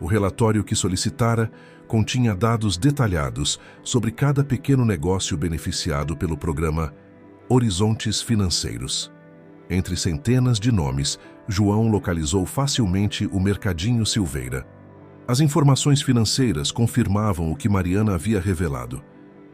O relatório que solicitara continha dados detalhados sobre cada pequeno negócio beneficiado pelo programa Horizontes Financeiros. Entre centenas de nomes, João localizou facilmente o Mercadinho Silveira. As informações financeiras confirmavam o que Mariana havia revelado.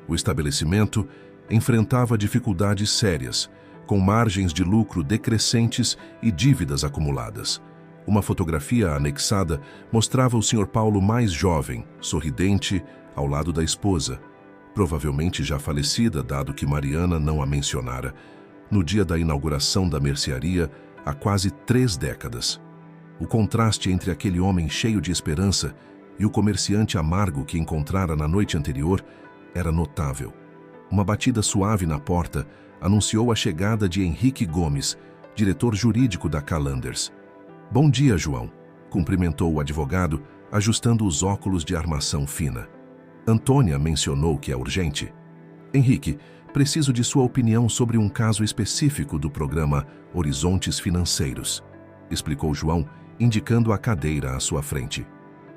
O estabelecimento enfrentava dificuldades sérias, com margens de lucro decrescentes e dívidas acumuladas. Uma fotografia anexada mostrava o Sr. Paulo mais jovem, sorridente, ao lado da esposa, provavelmente já falecida, dado que Mariana não a mencionara, no dia da inauguração da mercearia há quase 3 décadas. O contraste entre aquele homem cheio de esperança e o comerciante amargo que encontrara na noite anterior era notável. Uma batida suave na porta anunciou a chegada de Henrique Gomes, diretor jurídico da Calanders. "Bom dia, João", cumprimentou o advogado, ajustando os óculos de armação fina. "Antônia mencionou que é urgente." "Henrique, preciso de sua opinião sobre um caso específico do programa Horizontes Financeiros", explicou João, indicando a cadeira à sua frente.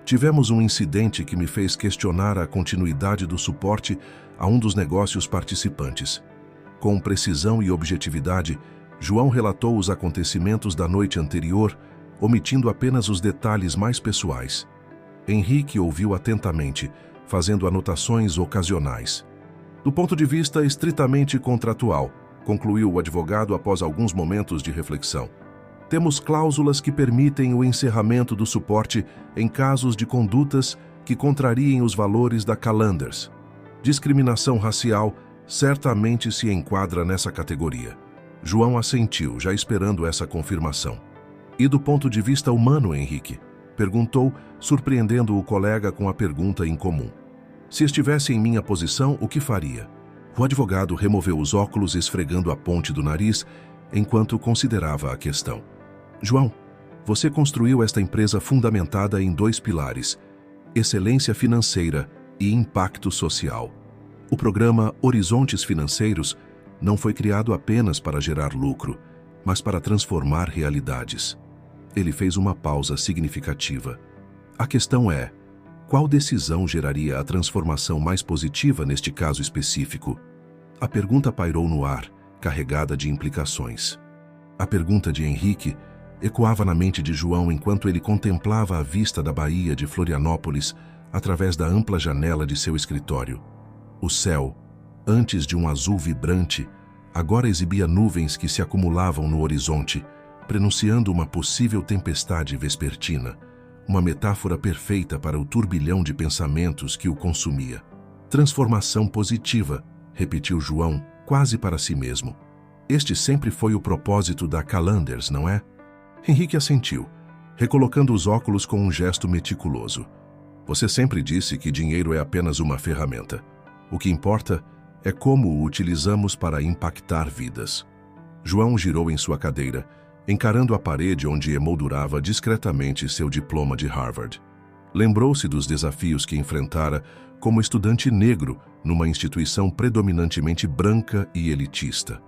"Tivemos um incidente que me fez questionar a continuidade do suporte a um dos negócios participantes." Com precisão e objetividade, João relatou os acontecimentos da noite anterior, omitindo apenas os detalhes mais pessoais. Henrique ouviu atentamente, fazendo anotações ocasionais. "Do ponto de vista estritamente contratual", concluiu o advogado após alguns momentos de reflexão, "temos cláusulas que permitem o encerramento do suporte em casos de condutas que contrariem os valores da Calanders. Discriminação racial certamente se enquadra nessa categoria." João assentiu, já esperando essa confirmação. "E do ponto de vista humano, Henrique?", perguntou, surpreendendo o colega com a pergunta incomum. "Se estivesse em minha posição, o que faria?" O advogado removeu os óculos, esfregando a ponte do nariz, enquanto considerava a questão. "João, você construiu esta empresa fundamentada em 2 pilares: excelência financeira e impacto social. O programa Horizontes Financeiros não foi criado apenas para gerar lucro, mas para transformar realidades." Ele fez uma pausa significativa. "A questão é, qual decisão geraria a transformação mais positiva neste caso específico?" A pergunta pairou no ar, carregada de implicações. A pergunta de Henrique ecoava na mente de João enquanto ele contemplava a vista da Baía de Florianópolis através da ampla janela de seu escritório. O céu, antes de um azul vibrante, agora exibia nuvens que se acumulavam no horizonte, prenunciando uma possível tempestade vespertina, uma metáfora perfeita para o turbilhão de pensamentos que o consumia. "Transformação positiva", repetiu João, quase para si mesmo. "Este sempre foi o propósito da Calanders, não é?" Henrique assentiu, recolocando os óculos com um gesto meticuloso. "Você sempre disse que dinheiro é apenas uma ferramenta. O que importa é como o utilizamos para impactar vidas." João girou em sua cadeira, encarando a parede onde emoldurava discretamente seu diploma de Harvard. Lembrou-se dos desafios que enfrentara como estudante negro numa instituição predominantemente branca e elitista.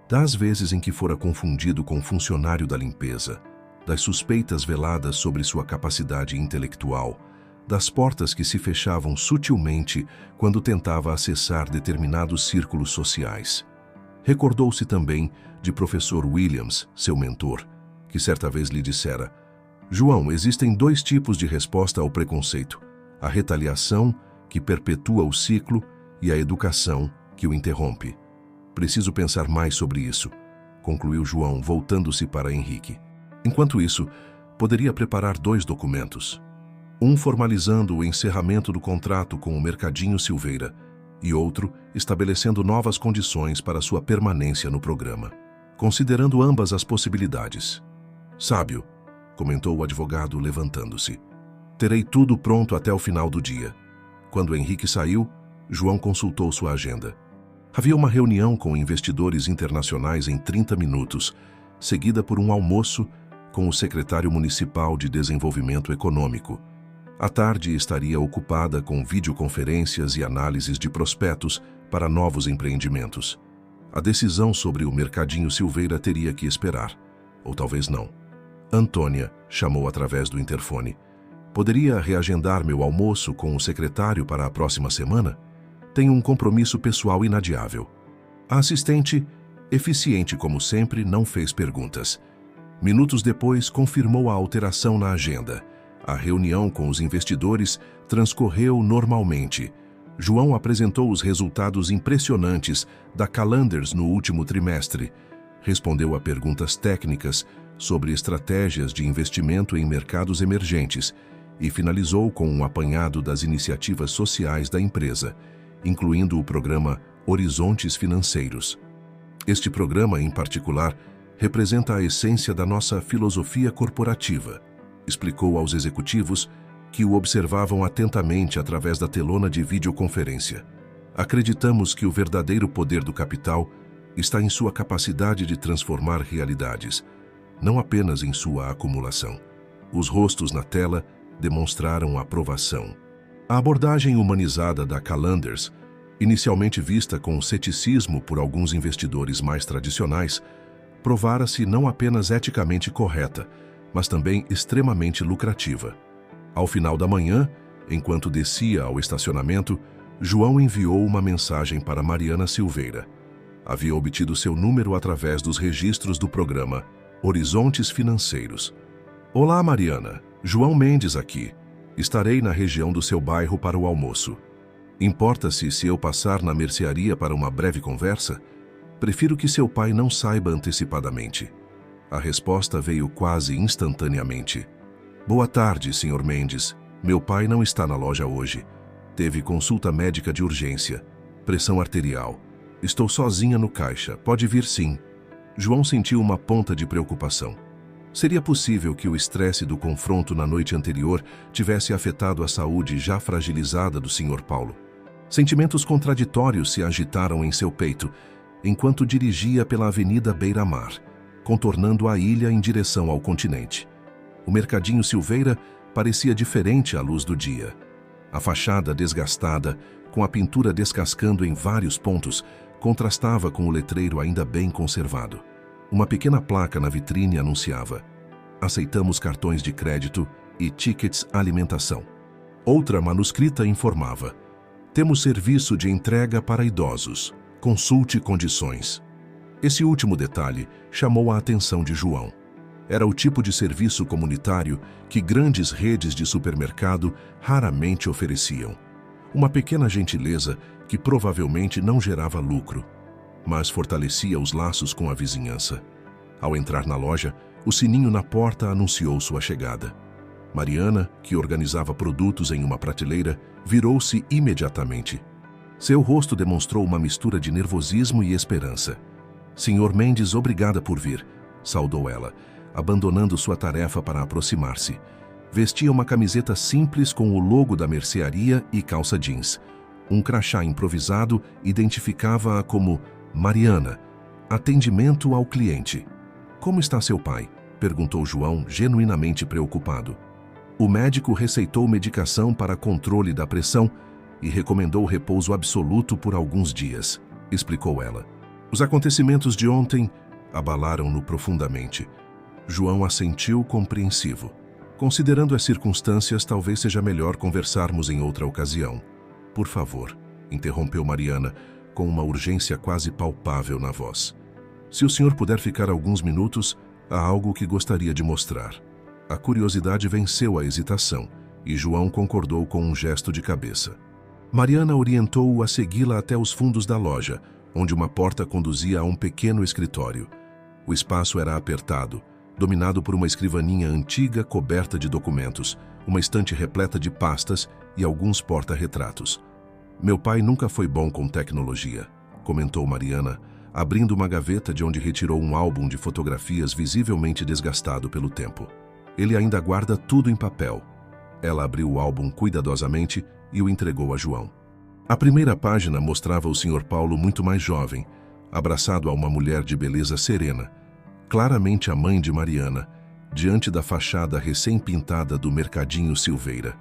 Das vezes em que fora confundido com funcionário da limpeza, das suspeitas veladas sobre sua capacidade intelectual, das portas que se fechavam sutilmente quando tentava acessar determinados círculos sociais. Recordou-se também de professor Williams, seu mentor, que certa vez lhe dissera: "João, existem 2 tipos de resposta ao preconceito: a retaliação, que perpetua o ciclo, e a educação, que o interrompe. Preciso pensar mais sobre isso", concluiu João, voltando-se para Henrique. Enquanto isso, poderia preparar 2 documentos. Um formalizando o encerramento do contrato com o Mercadinho Silveira e outro estabelecendo novas condições para sua permanência no programa. Considerando ambas as possibilidades. Sábio, comentou o advogado levantando-se. Terei tudo pronto até o final do dia. Quando Henrique saiu, João consultou sua agenda. Havia uma reunião com investidores internacionais em 30 minutos, seguida por um almoço com o secretário municipal de Desenvolvimento Econômico. À tarde estaria ocupada com videoconferências e análises de prospectos para novos empreendimentos. A decisão sobre o Mercadinho Silveira teria que esperar, ou talvez não. Antônia chamou através do interfone. Poderia reagendar meu almoço com o secretário para a próxima semana? Tenho um compromisso pessoal inadiável. A assistente, eficiente como sempre, não fez perguntas. Minutos depois, confirmou a alteração na agenda. A reunião com os investidores transcorreu normalmente. João apresentou os resultados impressionantes da Calanders no último trimestre. Respondeu a perguntas técnicas sobre estratégias de investimento em mercados emergentes e finalizou com um apanhado das iniciativas sociais da empresa, incluindo o programa Horizontes Financeiros. Este programa, em particular, representa a essência da nossa filosofia corporativa, explicou aos executivos que o observavam atentamente através da telona de videoconferência. Acreditamos que o verdadeiro poder do capital está em sua capacidade de transformar realidades, não apenas em sua acumulação. Os rostos na tela demonstraram aprovação. A abordagem humanizada da Calanders, inicialmente vista com ceticismo por alguns investidores mais tradicionais, provara-se não apenas eticamente correta, mas também extremamente lucrativa. Ao final da manhã, enquanto descia ao estacionamento, João enviou uma mensagem para Mariana Silveira. Havia obtido seu número através dos registros do programa Horizontes Financeiros. Olá, Mariana. João Mendes aqui. Estarei na região do seu bairro para o almoço. Importa-se se eu passar na mercearia para uma breve conversa? Prefiro que seu pai não saiba antecipadamente. A resposta veio quase instantaneamente. Boa tarde, Sr. Mendes. Meu pai não está na loja hoje. Teve consulta médica de urgência. Pressão arterial. Estou sozinha no caixa. Pode vir sim. João sentiu uma ponta de preocupação. Seria possível que o estresse do confronto na noite anterior tivesse afetado a saúde já fragilizada do Sr. Paulo. Sentimentos contraditórios se agitaram em seu peito, enquanto dirigia pela Avenida Beira-Mar, contornando a ilha em direção ao continente. O Mercadinho Silveira parecia diferente à luz do dia. A fachada desgastada, com a pintura descascando em vários pontos, contrastava com o letreiro ainda bem conservado. Uma pequena placa na vitrine anunciava: aceitamos cartões de crédito e tickets alimentação. Outra manuscrita informava: temos serviço de entrega para idosos. Consulte condições. Esse último detalhe chamou a atenção de João. Era o tipo de serviço comunitário que grandes redes de supermercado raramente ofereciam. Uma pequena gentileza que provavelmente não gerava lucro, mas fortalecia os laços com a vizinhança. Ao entrar na loja, o sininho na porta anunciou sua chegada. Mariana, que organizava produtos em uma prateleira, virou-se imediatamente. Seu rosto demonstrou uma mistura de nervosismo e esperança. Sr. Mendes, obrigada por vir, saudou ela, abandonando sua tarefa para aproximar-se. Vestia uma camiseta simples com o logo da mercearia e calça jeans. Um crachá improvisado identificava-a como Mariana, atendimento ao cliente. Como está seu pai? Perguntou João, genuinamente preocupado. O médico receitou medicação para controle da pressão e recomendou repouso absoluto por alguns dias, explicou ela. Os acontecimentos de ontem abalaram-no profundamente. João assentiu compreensivo. Considerando as circunstâncias, talvez seja melhor conversarmos em outra ocasião. Por favor, interrompeu Mariana, com uma urgência quase palpável na voz. Se o senhor puder ficar alguns minutos, há algo que gostaria de mostrar. A curiosidade venceu a hesitação, e João concordou com um gesto de cabeça. Mariana orientou-o a segui-la até os fundos da loja, onde uma porta conduzia a um pequeno escritório. O espaço era apertado, dominado por uma escrivaninha antiga coberta de documentos, uma estante repleta de pastas e alguns porta-retratos. Meu pai nunca foi bom com tecnologia, comentou Mariana, abrindo uma gaveta de onde retirou um álbum de fotografias visivelmente desgastado pelo tempo. Ele ainda guarda tudo em papel. Ela abriu o álbum cuidadosamente e o entregou a João. A primeira página mostrava o Sr. Paulo muito mais jovem, abraçado a uma mulher de beleza serena, claramente a mãe de Mariana, diante da fachada recém-pintada do Mercadinho Silveira.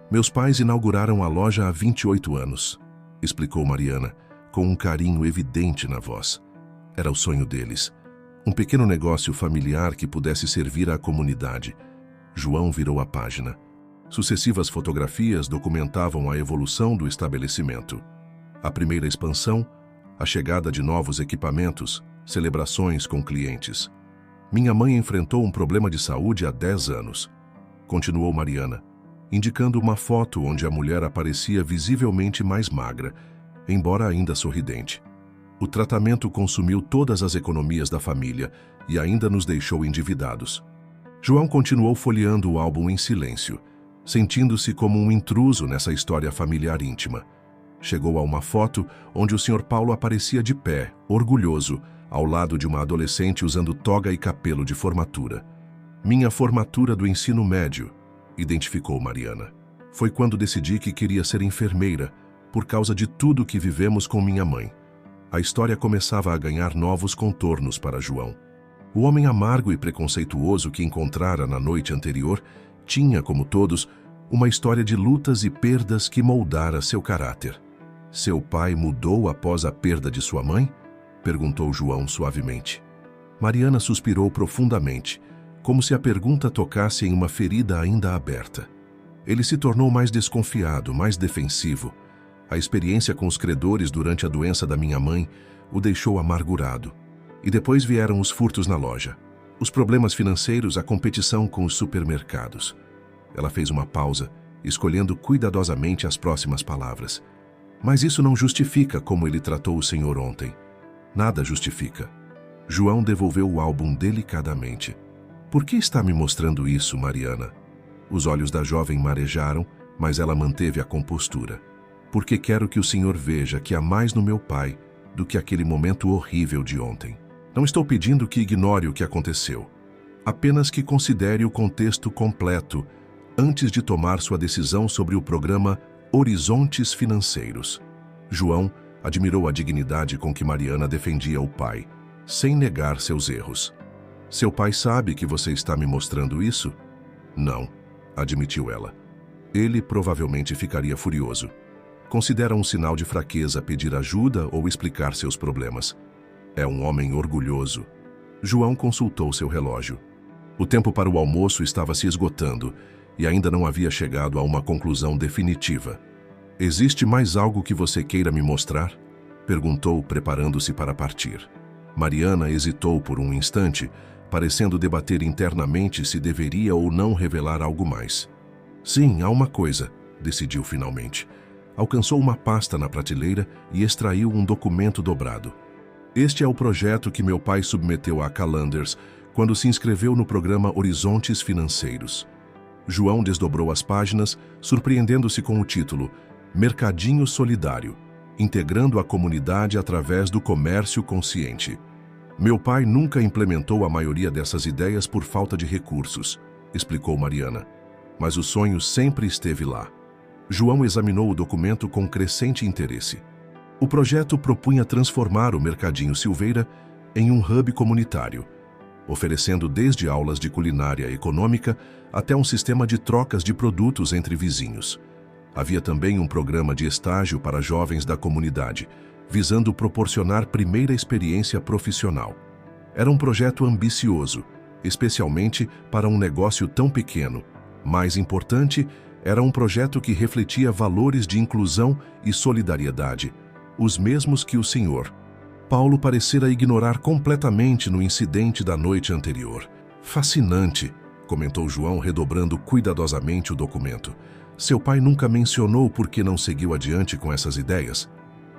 Meus pais inauguraram a loja há 28 anos, explicou Mariana, com um carinho evidente na voz. Era o sonho deles. Um pequeno negócio familiar que pudesse servir à comunidade. João virou a página. Sucessivas fotografias documentavam a evolução do estabelecimento. A primeira expansão, a chegada de novos equipamentos, celebrações com clientes. Minha mãe enfrentou um problema de saúde há 10 anos. Continuou Mariana, indicando uma foto onde a mulher aparecia visivelmente mais magra, embora ainda sorridente. O tratamento consumiu todas as economias da família e ainda nos deixou endividados. João continuou folheando o álbum em silêncio, sentindo-se como um intruso nessa história familiar íntima. Chegou a uma foto onde o Sr. Paulo aparecia de pé, orgulhoso, ao lado de uma adolescente usando toga e capelo de formatura. Minha formatura do ensino médio, identificou Mariana. Foi quando decidi que queria ser enfermeira, por causa de tudo que vivemos com minha mãe. A história começava a ganhar novos contornos para João. O homem amargo e preconceituoso que encontrara na noite anterior tinha, como todos, uma história de lutas e perdas que moldara seu caráter. Seu pai mudou após a perda de sua mãe? Perguntou João suavemente. Mariana suspirou profundamente, como se a pergunta tocasse em uma ferida ainda aberta. Ele se tornou mais desconfiado, mais defensivo. A experiência com os credores durante a doença da minha mãe o deixou amargurado. E depois vieram os furtos na loja. Os problemas financeiros, a competição com os supermercados. Ela fez uma pausa, escolhendo cuidadosamente as próximas palavras. Mas isso não justifica como ele tratou o senhor ontem. Nada justifica. João devolveu o álbum delicadamente. Por que está me mostrando isso, Mariana? Os olhos da jovem marejaram, mas ela manteve a compostura. Porque quero que o senhor veja que há mais no meu pai do que aquele momento horrível de ontem. Não estou pedindo que ignore o que aconteceu. Apenas que considere o contexto completo antes de tomar sua decisão sobre o programa Horizontes Financeiros. João admirou a dignidade com que Mariana defendia o pai, sem negar seus erros. Seu pai sabe que você está me mostrando isso? Não, admitiu ela. Ele provavelmente ficaria furioso. Considera um sinal de fraqueza pedir ajuda ou explicar seus problemas. É um homem orgulhoso. João consultou seu relógio. O tempo para o almoço estava se esgotando e ainda não havia chegado a uma conclusão definitiva. Existe mais algo que você queira me mostrar? Perguntou, preparando-se para partir. Mariana hesitou por um instante, parecendo debater internamente se deveria ou não revelar algo mais. Sim, há uma coisa, decidiu finalmente. Alcançou uma pasta na prateleira e extraiu um documento dobrado. Este é o projeto que meu pai submeteu à Calanders quando se inscreveu no programa Horizontes Financeiros. João desdobrou as páginas, surpreendendo-se com o título Mercadinho Solidário, integrando a comunidade através do comércio consciente. Meu pai nunca implementou a maioria dessas ideias por falta de recursos, explicou Mariana, mas o sonho sempre esteve lá. João examinou o documento com crescente interesse. O projeto propunha transformar o Mercadinho Silveira em um hub comunitário, oferecendo desde aulas de culinária econômica até um sistema de trocas de produtos entre vizinhos. Havia também um programa de estágio para jovens da comunidade, visando proporcionar primeira experiência profissional. Era um projeto ambicioso, especialmente para um negócio tão pequeno. Mais importante, era um projeto que refletia valores de inclusão e solidariedade, os mesmos que o senhor Paulo parecera ignorar completamente no incidente da noite anterior. Fascinante, comentou João, redobrando cuidadosamente o documento. Seu pai nunca mencionou por que não seguiu adiante com essas ideias.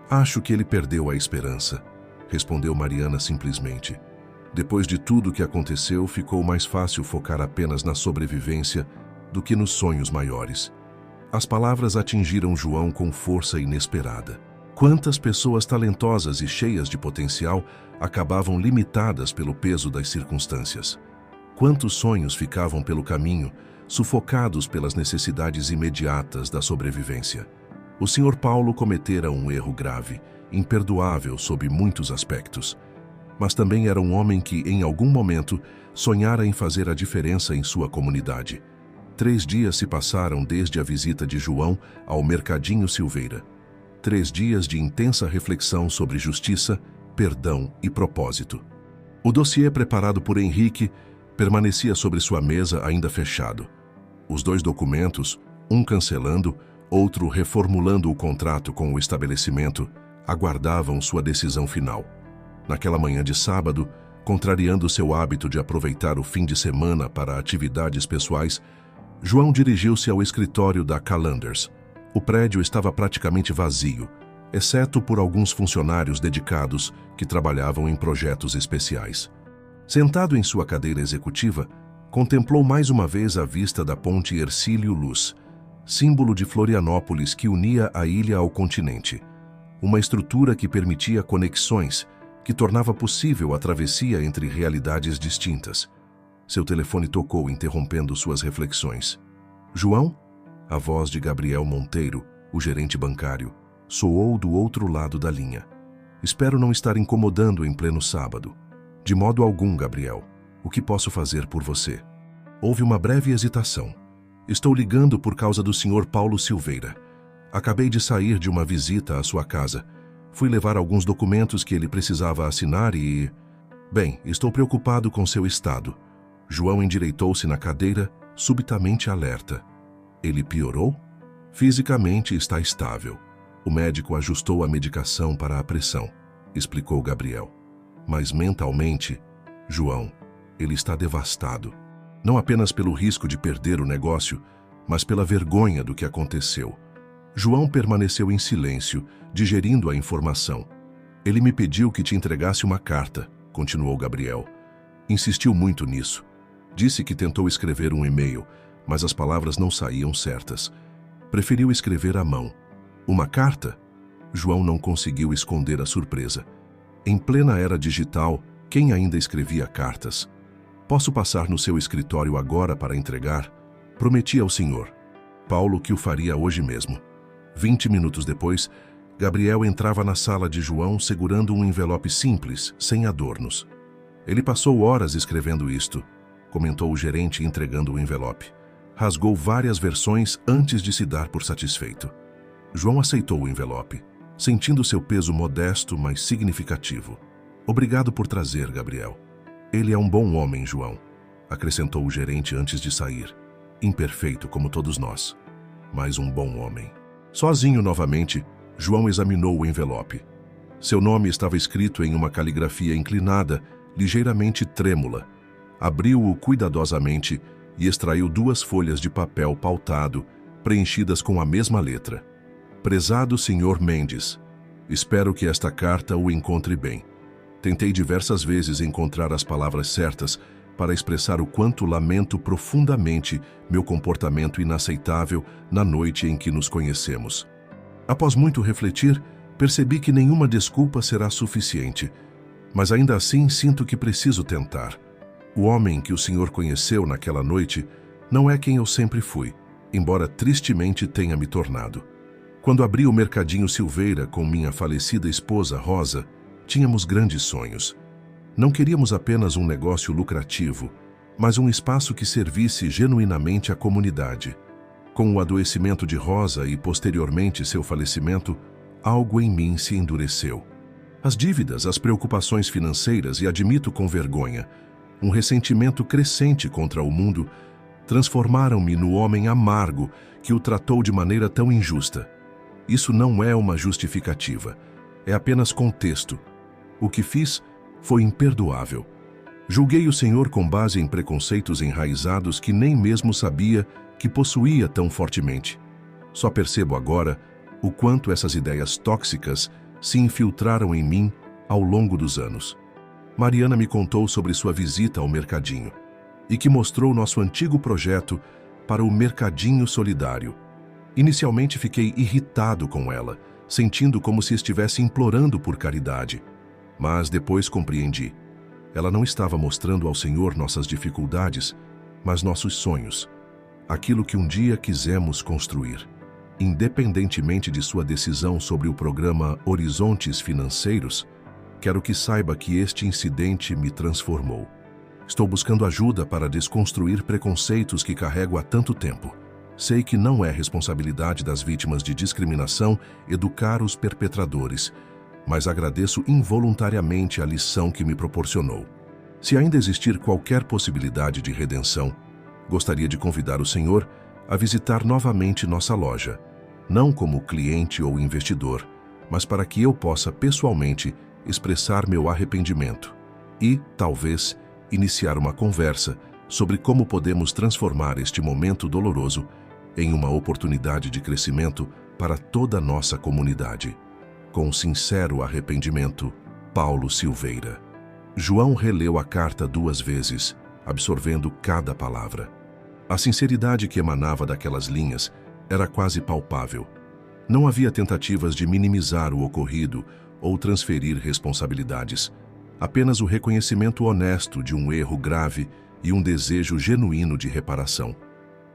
Acho que ele perdeu a esperança, respondeu Mariana simplesmente. Depois de tudo o que aconteceu, ficou mais fácil focar apenas na sobrevivência do que nos sonhos maiores. As palavras atingiram João com força inesperada. Quantas pessoas talentosas e cheias de potencial acabavam limitadas pelo peso das circunstâncias? Quantos sonhos ficavam pelo caminho, sufocados pelas necessidades imediatas da sobrevivência? O Sr. Paulo cometera um erro grave, imperdoável sob muitos aspectos. Mas também era um homem que, em algum momento, sonhara em fazer a diferença em sua comunidade. 3 dias se passaram desde a visita de João ao Mercadinho Silveira. 3 dias de intensa reflexão sobre justiça, perdão e propósito. O dossiê preparado por Henrique permanecia sobre sua mesa ainda fechado. Os 2 documentos, um cancelando, outro reformulando o contrato com o estabelecimento, aguardavam sua decisão final. Naquela manhã de sábado, contrariando seu hábito de aproveitar o fim de semana para atividades pessoais, João dirigiu-se ao escritório da Calendars. O prédio estava praticamente vazio, exceto por alguns funcionários dedicados que trabalhavam em projetos especiais. Sentado em sua cadeira executiva, contemplou mais uma vez a vista da ponte Hercílio Luz, símbolo de Florianópolis que unia a ilha ao continente. Uma estrutura que permitia conexões, que tornava possível a travessia entre realidades distintas. Seu telefone tocou, interrompendo suas reflexões. João? A voz de Gabriel Monteiro, o gerente bancário, soou do outro lado da linha. Espero não estar incomodando em pleno sábado. De modo algum, Gabriel. O que posso fazer por você? Houve uma breve hesitação. Estou ligando por causa do Sr. Paulo Silveira. Acabei de sair de uma visita à sua casa. Fui levar alguns documentos que ele precisava assinar e... Bem, estou preocupado com seu estado. João endireitou-se na cadeira, subitamente alerta. Ele piorou? Fisicamente está estável. O médico ajustou a medicação para a pressão, explicou Gabriel. Mas mentalmente, João, ele está devastado. Não apenas pelo risco de perder o negócio, mas pela vergonha do que aconteceu. João permaneceu em silêncio, digerindo a informação. Ele me pediu que te entregasse uma carta, continuou Gabriel. Insistiu muito nisso. Disse que tentou escrever um e-mail, mas as palavras não saíam certas. Preferiu escrever à mão. Uma carta? João não conseguiu esconder a surpresa. Em plena era digital, quem ainda escrevia cartas? Posso passar no seu escritório agora para entregar? Prometi ao senhor. Paulo que o faria hoje mesmo. 20 minutos depois, Gabriel entrava na sala de João segurando um envelope simples, sem adornos. Ele passou horas escrevendo isto, comentou o gerente entregando o envelope. Rasgou várias versões antes de se dar por satisfeito. João aceitou o envelope, sentindo seu peso modesto, mas significativo. Obrigado por trazer, Gabriel. Ele é um bom homem, João, acrescentou o gerente antes de sair. Imperfeito como todos nós, mas um bom homem. Sozinho novamente, João examinou o envelope. Seu nome estava escrito em uma caligrafia inclinada, ligeiramente trêmula. Abriu-o cuidadosamente e extraiu 2 folhas de papel pautado, preenchidas com a mesma letra. Prezado Sr. Mendes, espero que esta carta o encontre bem. Tentei diversas vezes encontrar as palavras certas para expressar o quanto lamento profundamente meu comportamento inaceitável na noite em que nos conhecemos. Após muito refletir, percebi que nenhuma desculpa será suficiente, mas ainda assim sinto que preciso tentar. O homem que o senhor conheceu naquela noite não é quem eu sempre fui, embora tristemente tenha me tornado. Quando abri o Mercadinho Silveira com minha falecida esposa Rosa, tínhamos grandes sonhos. Não queríamos apenas um negócio lucrativo, mas um espaço que servisse genuinamente à comunidade. Com o adoecimento de Rosa e posteriormente seu falecimento, algo em mim se endureceu. As dívidas, as preocupações financeiras e, admito com vergonha, um ressentimento crescente contra o mundo, transformaram-me no homem amargo que o tratou de maneira tão injusta. Isso não é uma justificativa, é apenas contexto. O que fiz foi imperdoável. Julguei o Senhor com base em preconceitos enraizados que nem mesmo sabia que possuía tão fortemente. Só percebo agora o quanto essas ideias tóxicas se infiltraram em mim ao longo dos anos. Mariana me contou sobre sua visita ao mercadinho e que mostrou nosso antigo projeto para o Mercadinho Solidário. Inicialmente fiquei irritado com ela, sentindo como se estivesse implorando por caridade. Mas depois compreendi. Ela não estava mostrando ao Senhor nossas dificuldades, mas nossos sonhos, aquilo que um dia quisemos construir. Independentemente de sua decisão sobre o programa Horizontes Financeiros, quero que saiba que este incidente me transformou. Estou buscando ajuda para desconstruir preconceitos que carrego há tanto tempo. Sei que não é responsabilidade das vítimas de discriminação educar os perpetradores, mas agradeço involuntariamente a lição que me proporcionou. Se ainda existir qualquer possibilidade de redenção, gostaria de convidar o Senhor a visitar novamente nossa loja, não como cliente ou investidor, mas para que eu possa pessoalmente expressar meu arrependimento e, talvez, iniciar uma conversa sobre como podemos transformar este momento doloroso em uma oportunidade de crescimento para toda a nossa comunidade. Com sincero arrependimento, Paulo Silveira. João releu a carta 2 vezes, absorvendo cada palavra. A sinceridade que emanava daquelas linhas era quase palpável. Não havia tentativas de minimizar o ocorrido ou transferir responsabilidades. Apenas o reconhecimento honesto de um erro grave e um desejo genuíno de reparação.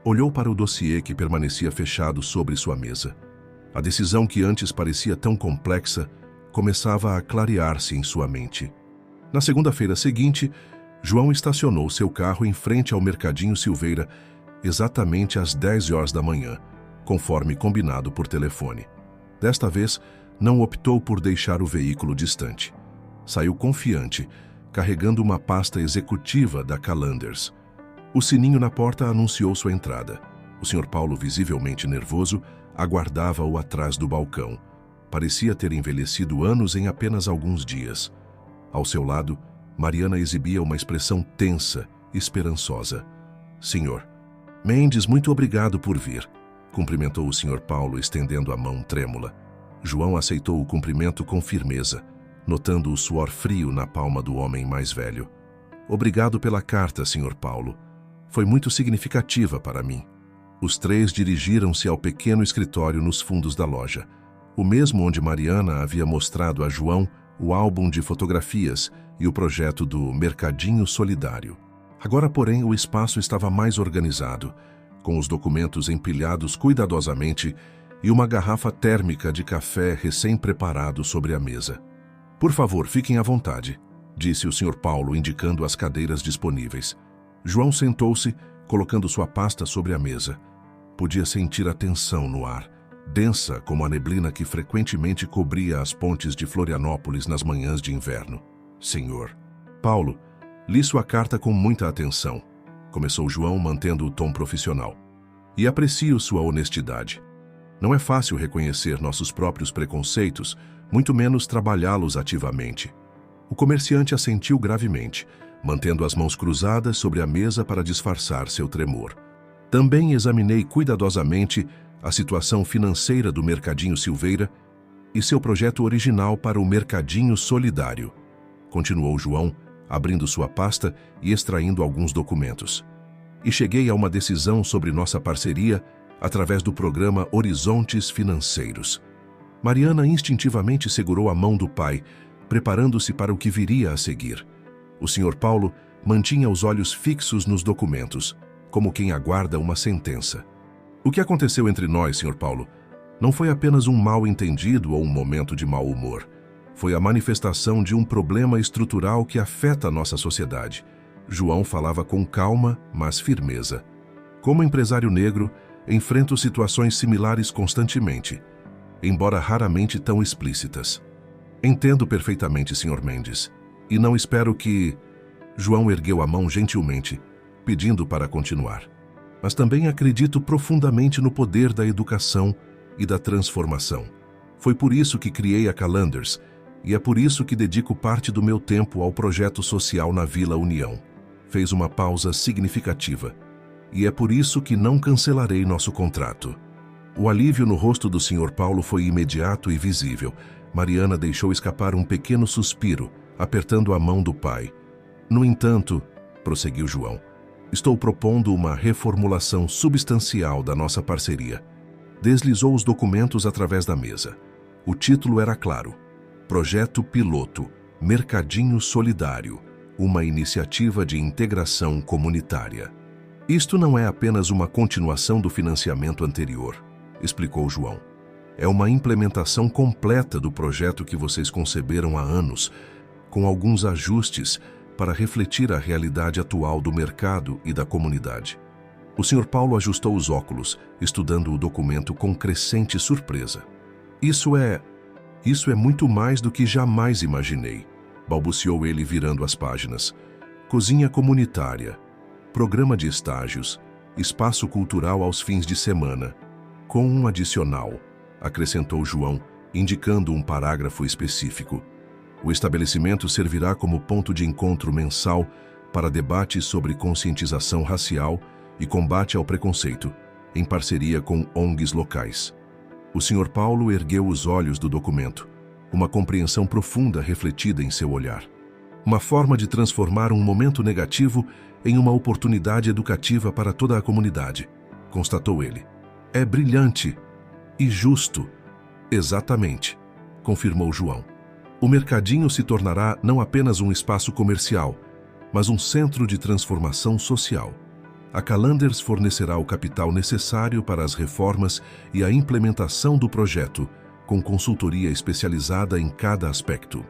Olhou para o dossiê que permanecia fechado sobre sua mesa. A decisão que antes parecia tão complexa começava a clarear-se em sua mente. Na segunda-feira seguinte, João estacionou seu carro em frente ao Mercadinho Silveira exatamente às 10 horas da manhã, conforme combinado por telefone. Desta vez, não optou por deixar o veículo distante. Saiu confiante, carregando uma pasta executiva da Calanders. O sininho na porta anunciou sua entrada. O Sr. Paulo, visivelmente nervoso, aguardava-o atrás do balcão. Parecia ter envelhecido anos em apenas alguns dias. Ao seu lado, Mariana exibia uma expressão tensa, esperançosa. Senhor Mendes, muito obrigado por vir, cumprimentou o Sr. Paulo, estendendo a mão trêmula. João aceitou o cumprimento com firmeza, notando o suor frio na palma do homem mais velho. Obrigado pela carta, Sr. Paulo. Foi muito significativa para mim. Os três dirigiram-se ao pequeno escritório nos fundos da loja, o mesmo onde Mariana havia mostrado a João o álbum de fotografias e o projeto do Mercadinho Solidário. Agora, porém, o espaço estava mais organizado, com os documentos empilhados cuidadosamente e uma garrafa térmica de café recém-preparado sobre a mesa. Por favor, fiquem à vontade, disse o Sr. Paulo, indicando as cadeiras disponíveis. João sentou-se, colocando sua pasta sobre a mesa. Podia sentir a tensão no ar, densa como a neblina que frequentemente cobria as pontes de Florianópolis nas manhãs de inverno. Senhor Paulo, li sua carta com muita atenção, começou João, mantendo o tom profissional. E aprecio sua honestidade. Não é fácil reconhecer nossos próprios preconceitos, muito menos trabalhá-los ativamente. O comerciante assentiu gravemente, mantendo as mãos cruzadas sobre a mesa para disfarçar seu tremor. Também examinei cuidadosamente a situação financeira do Mercadinho Silveira e seu projeto original para o Mercadinho Solidário, continuou João, abrindo sua pasta e extraindo alguns documentos. E cheguei a uma decisão sobre nossa parceria através do programa Horizontes Financeiros. Mariana instintivamente segurou a mão do pai, preparando-se para o que viria a seguir. O Sr. Paulo mantinha os olhos fixos nos documentos, como quem aguarda uma sentença. O que aconteceu entre nós, Sr. Paulo, não foi apenas um mal-entendido ou um momento de mau humor. Foi a manifestação de um problema estrutural que afeta a nossa sociedade. João falava com calma, mas firmeza. Como empresário negro, enfrento situações similares constantemente, embora raramente tão explícitas. Entendo perfeitamente, Sr. Mendes, e não espero que... João ergueu a mão gentilmente, pedindo para continuar. Mas também acredito profundamente no poder da educação e da transformação. Foi por isso que criei a Calanders, e é por isso que dedico parte do meu tempo ao projeto social na Vila União. Fez uma pausa significativa. E é por isso que não cancelarei nosso contrato. O alívio no rosto do Sr. Paulo foi imediato e visível. Mariana deixou escapar um pequeno suspiro, apertando a mão do pai. No entanto, prosseguiu João, estou propondo uma reformulação substancial da nossa parceria. Deslizou os documentos através da mesa. O título era claro: Projeto Piloto, Mercadinho Solidário, uma iniciativa de integração comunitária. Isto não é apenas uma continuação do financiamento anterior, explicou João. É uma implementação completa do projeto que vocês conceberam há anos, com alguns ajustes para refletir a realidade atual do mercado e da comunidade. O Sr. Paulo ajustou os óculos, estudando o documento com crescente surpresa. Isso é muito mais do que jamais imaginei, balbuciou ele virando as páginas. Cozinha comunitária, programa de estágios, espaço cultural aos fins de semana, com um adicional, acrescentou João, indicando um parágrafo específico. O estabelecimento servirá como ponto de encontro mensal para debates sobre conscientização racial e combate ao preconceito, em parceria com ONGs locais. O Sr. Paulo ergueu os olhos do documento, uma compreensão profunda refletida em seu olhar. Uma forma de transformar um momento negativo em uma oportunidade educativa para toda a comunidade, constatou ele. É brilhante e justo. Exatamente, confirmou João. O mercadinho se tornará não apenas um espaço comercial, mas um centro de transformação social. A Calanders fornecerá o capital necessário para as reformas e a implementação do projeto, com consultoria especializada em cada aspecto.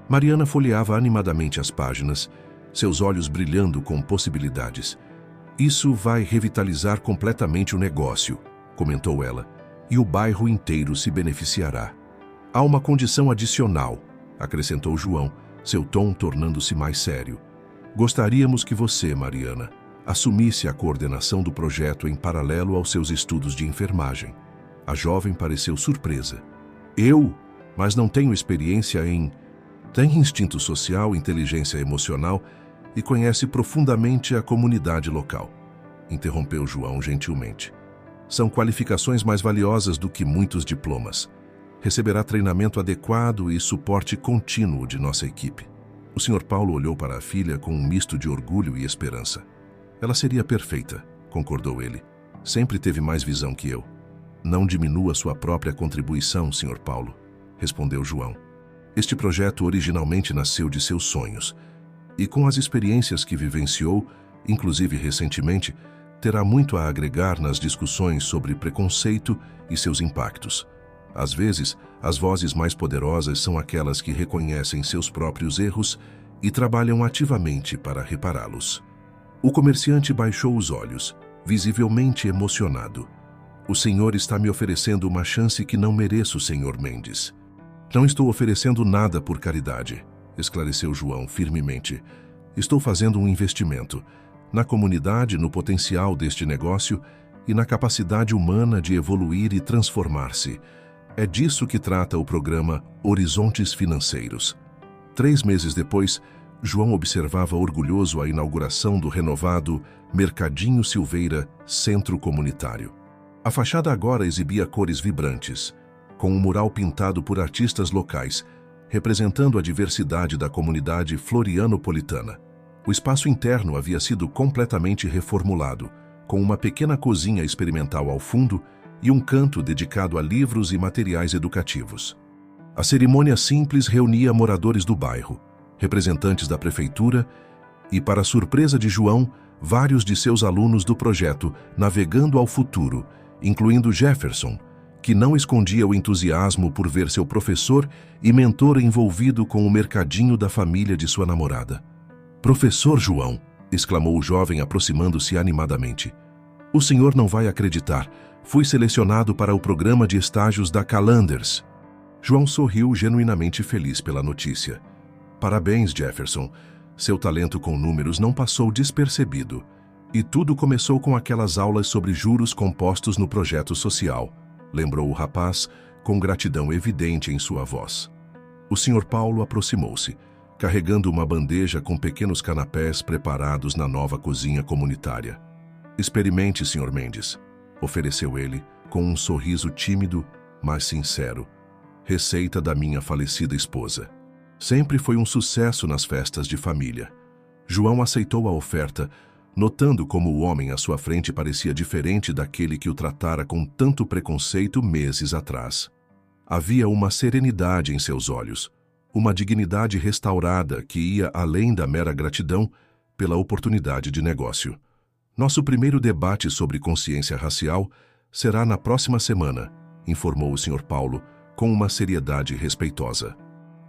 Mariana folheava animadamente as páginas, seus olhos brilhando com possibilidades. Isso vai revitalizar completamente o negócio, comentou ela, e o bairro inteiro se beneficiará. Há uma condição adicional, acrescentou João, seu tom tornando-se mais sério. Gostaríamos que você, Mariana, assumisse a coordenação do projeto em paralelo aos seus estudos de enfermagem. A jovem pareceu surpresa. Eu? Mas não tenho experiência em... Tem instinto social, inteligência emocional e conhece profundamente a comunidade local, interrompeu João gentilmente. São qualificações mais valiosas do que muitos diplomas. Receberá treinamento adequado e suporte contínuo de nossa equipe. O Sr. Paulo olhou para a filha com um misto de orgulho e esperança. Ela seria perfeita, concordou ele. Sempre teve mais visão que eu. Não diminua sua própria contribuição, Sr. Paulo, respondeu João. Este projeto originalmente nasceu de seus sonhos, e com as experiências que vivenciou, inclusive recentemente, terá muito a agregar nas discussões sobre preconceito e seus impactos. Às vezes, as vozes mais poderosas são aquelas que reconhecem seus próprios erros e trabalham ativamente para repará-los. O comerciante baixou os olhos, visivelmente emocionado. O senhor está me oferecendo uma chance que não mereço, Sr. Mendes. Não estou oferecendo nada por caridade, esclareceu João firmemente. Estou fazendo um investimento na comunidade, no potencial deste negócio e na capacidade humana de evoluir e transformar-se. É disso que trata o programa Horizontes Financeiros. 3 meses depois, João observava orgulhoso a inauguração do renovado Mercadinho Silveira Centro Comunitário. A fachada agora exibia cores vibrantes, com um mural pintado por artistas locais, representando a diversidade da comunidade florianopolitana. O espaço interno havia sido completamente reformulado, com uma pequena cozinha experimental ao fundo e um canto dedicado a livros e materiais educativos. A cerimônia simples reunia moradores do bairro, representantes da prefeitura e, para surpresa de João, vários de seus alunos do projeto Navegando ao Futuro, incluindo Jefferson, que não escondia o entusiasmo por ver seu professor e mentor envolvido com o mercadinho da família de sua namorada. "Professor João", exclamou o jovem aproximando-se animadamente. "O senhor não vai acreditar. Fui selecionado para o programa de estágios da Calanders." João sorriu genuinamente feliz pela notícia. "Parabéns, Jefferson. Seu talento com números não passou despercebido. E tudo começou com aquelas aulas sobre juros compostos no projeto social", lembrou o rapaz, com gratidão evidente em sua voz. O Sr. Paulo aproximou-se, carregando uma bandeja com pequenos canapés preparados na nova cozinha comunitária. "Experimente, Sr. Mendes", ofereceu ele, com um sorriso tímido, mas sincero. "Receita da minha falecida esposa." Sempre foi um sucesso nas festas de família. João aceitou a oferta, notando como o homem à sua frente parecia diferente daquele que o tratara com tanto preconceito meses atrás. Havia uma serenidade em seus olhos, uma dignidade restaurada que ia além da mera gratidão pela oportunidade de negócio. Nosso primeiro debate sobre consciência racial será na próxima semana, informou o Sr. Paulo, com uma seriedade respeitosa.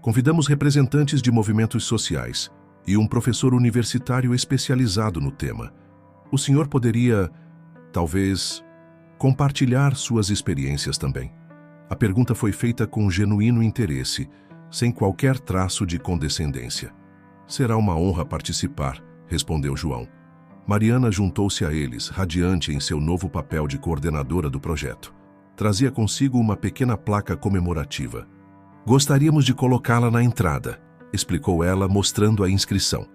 Convidamos representantes de movimentos sociais e um professor universitário especializado no tema. O senhor poderia, talvez, compartilhar suas experiências também. A pergunta foi feita com genuíno interesse, sem qualquer traço de condescendência. Será uma honra participar, respondeu João. Mariana juntou-se a eles, radiante em seu novo papel de coordenadora do projeto. Trazia consigo uma pequena placa comemorativa. Gostaríamos de colocá-la na entrada, explicou ela, mostrando a inscrição.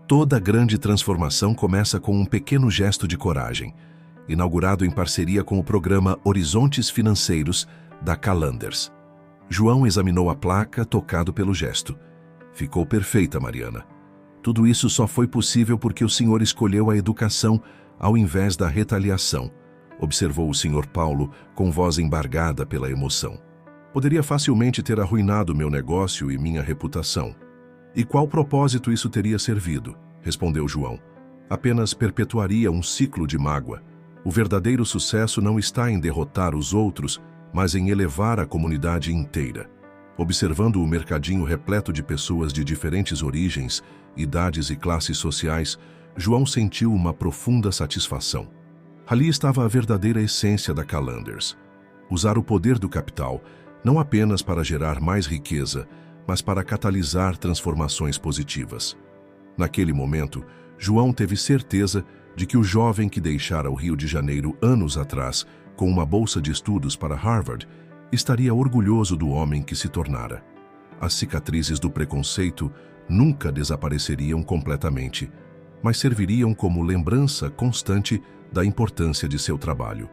Toda grande transformação começa com um pequeno gesto de coragem, inaugurado em parceria com o programa Horizontes Financeiros da Calanders. João examinou a placa, tocado pelo gesto. Ficou perfeita, Mariana. Tudo isso só foi possível porque o senhor escolheu a educação ao invés da retaliação, observou o Sr. Paulo com voz embargada pela emoção. Poderia facilmente ter arruinado meu negócio e minha reputação. E qual propósito isso teria servido? Respondeu João. Apenas perpetuaria um ciclo de mágoa. O verdadeiro sucesso não está em derrotar os outros, mas em elevar a comunidade inteira. Observando o mercadinho repleto de pessoas de diferentes origens, idades e classes sociais, João sentiu uma profunda satisfação. Ali estava a verdadeira essência da Calanders. Usar o poder do capital, não apenas para gerar mais riqueza, mas para catalisar transformações positivas. Naquele momento, João teve certeza de que o jovem que deixara o Rio de Janeiro anos atrás, com uma bolsa de estudos para Harvard, estaria orgulhoso do homem que se tornara. As cicatrizes do preconceito nunca desapareceriam completamente, mas serviriam como lembrança constante da importância de seu trabalho.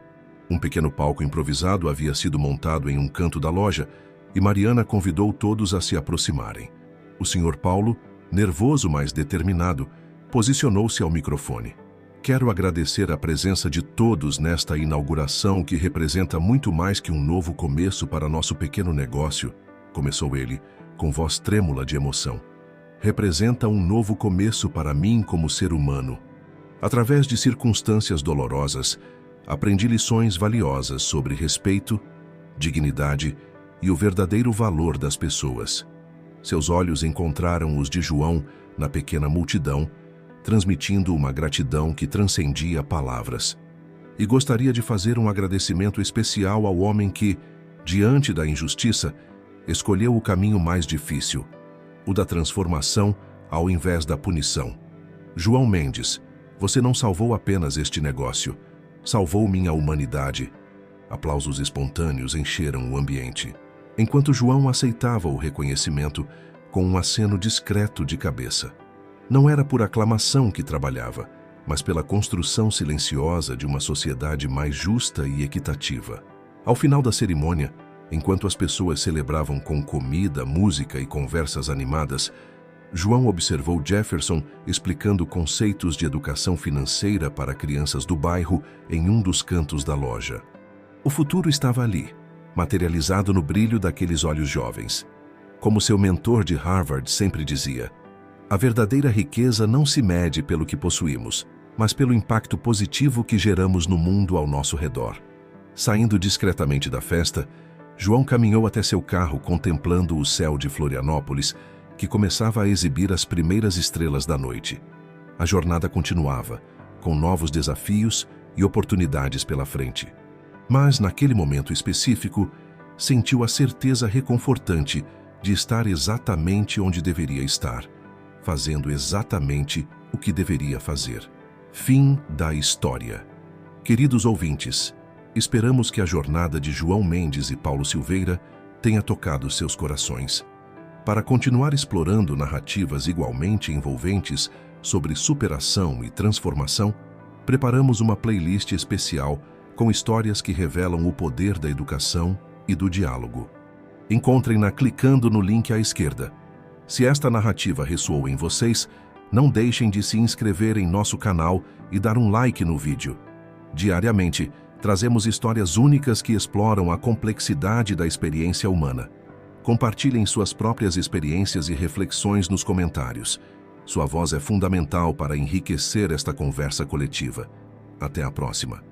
Um pequeno palco improvisado havia sido montado em um canto da loja e Mariana convidou todos a se aproximarem. O Sr. Paulo, nervoso mas determinado, posicionou-se ao microfone. Quero agradecer a presença de todos nesta inauguração que representa muito mais que um novo começo para nosso pequeno negócio, começou ele, com voz trêmula de emoção. Representa um novo começo para mim como ser humano. Através de circunstâncias dolorosas, aprendi lições valiosas sobre respeito, dignidade e o verdadeiro valor das pessoas. Seus olhos encontraram os de João na pequena multidão, transmitindo uma gratidão que transcendia palavras. E gostaria de fazer um agradecimento especial ao homem que, diante da injustiça, escolheu o caminho mais difícil, o da transformação ao invés da punição. João Mendes, você não salvou apenas este negócio, salvou minha humanidade. Aplausos espontâneos encheram o ambiente, enquanto João aceitava o reconhecimento com um aceno discreto de cabeça. Não era por aclamação que trabalhava, mas pela construção silenciosa de uma sociedade mais justa e equitativa. Ao final da cerimônia, enquanto as pessoas celebravam com comida, música e conversas animadas, João observou Jefferson explicando conceitos de educação financeira para crianças do bairro em um dos cantos da loja. O futuro estava ali, materializado no brilho daqueles olhos jovens. Como seu mentor de Harvard sempre dizia, a verdadeira riqueza não se mede pelo que possuímos, mas pelo impacto positivo que geramos no mundo ao nosso redor. Saindo discretamente da festa, João caminhou até seu carro contemplando o céu de Florianópolis, que começava a exibir as primeiras estrelas da noite. A jornada continuava, com novos desafios e oportunidades pela frente. Mas, naquele momento específico, sentiu a certeza reconfortante de estar exatamente onde deveria estar, fazendo exatamente o que deveria fazer. Fim da história. Queridos ouvintes, esperamos que a jornada de João Mendes e Paulo Silveira tenha tocado seus corações. Para continuar explorando narrativas igualmente envolventes sobre superação e transformação, preparamos uma playlist especial com histórias que revelam o poder da educação e do diálogo. Encontrem-na clicando no link à esquerda. Se esta narrativa ressoou em vocês, não deixem de se inscrever em nosso canal e dar um like no vídeo. Diariamente, trazemos histórias únicas que exploram a complexidade da experiência humana. Compartilhem suas próprias experiências e reflexões nos comentários. Sua voz é fundamental para enriquecer esta conversa coletiva. Até a próxima.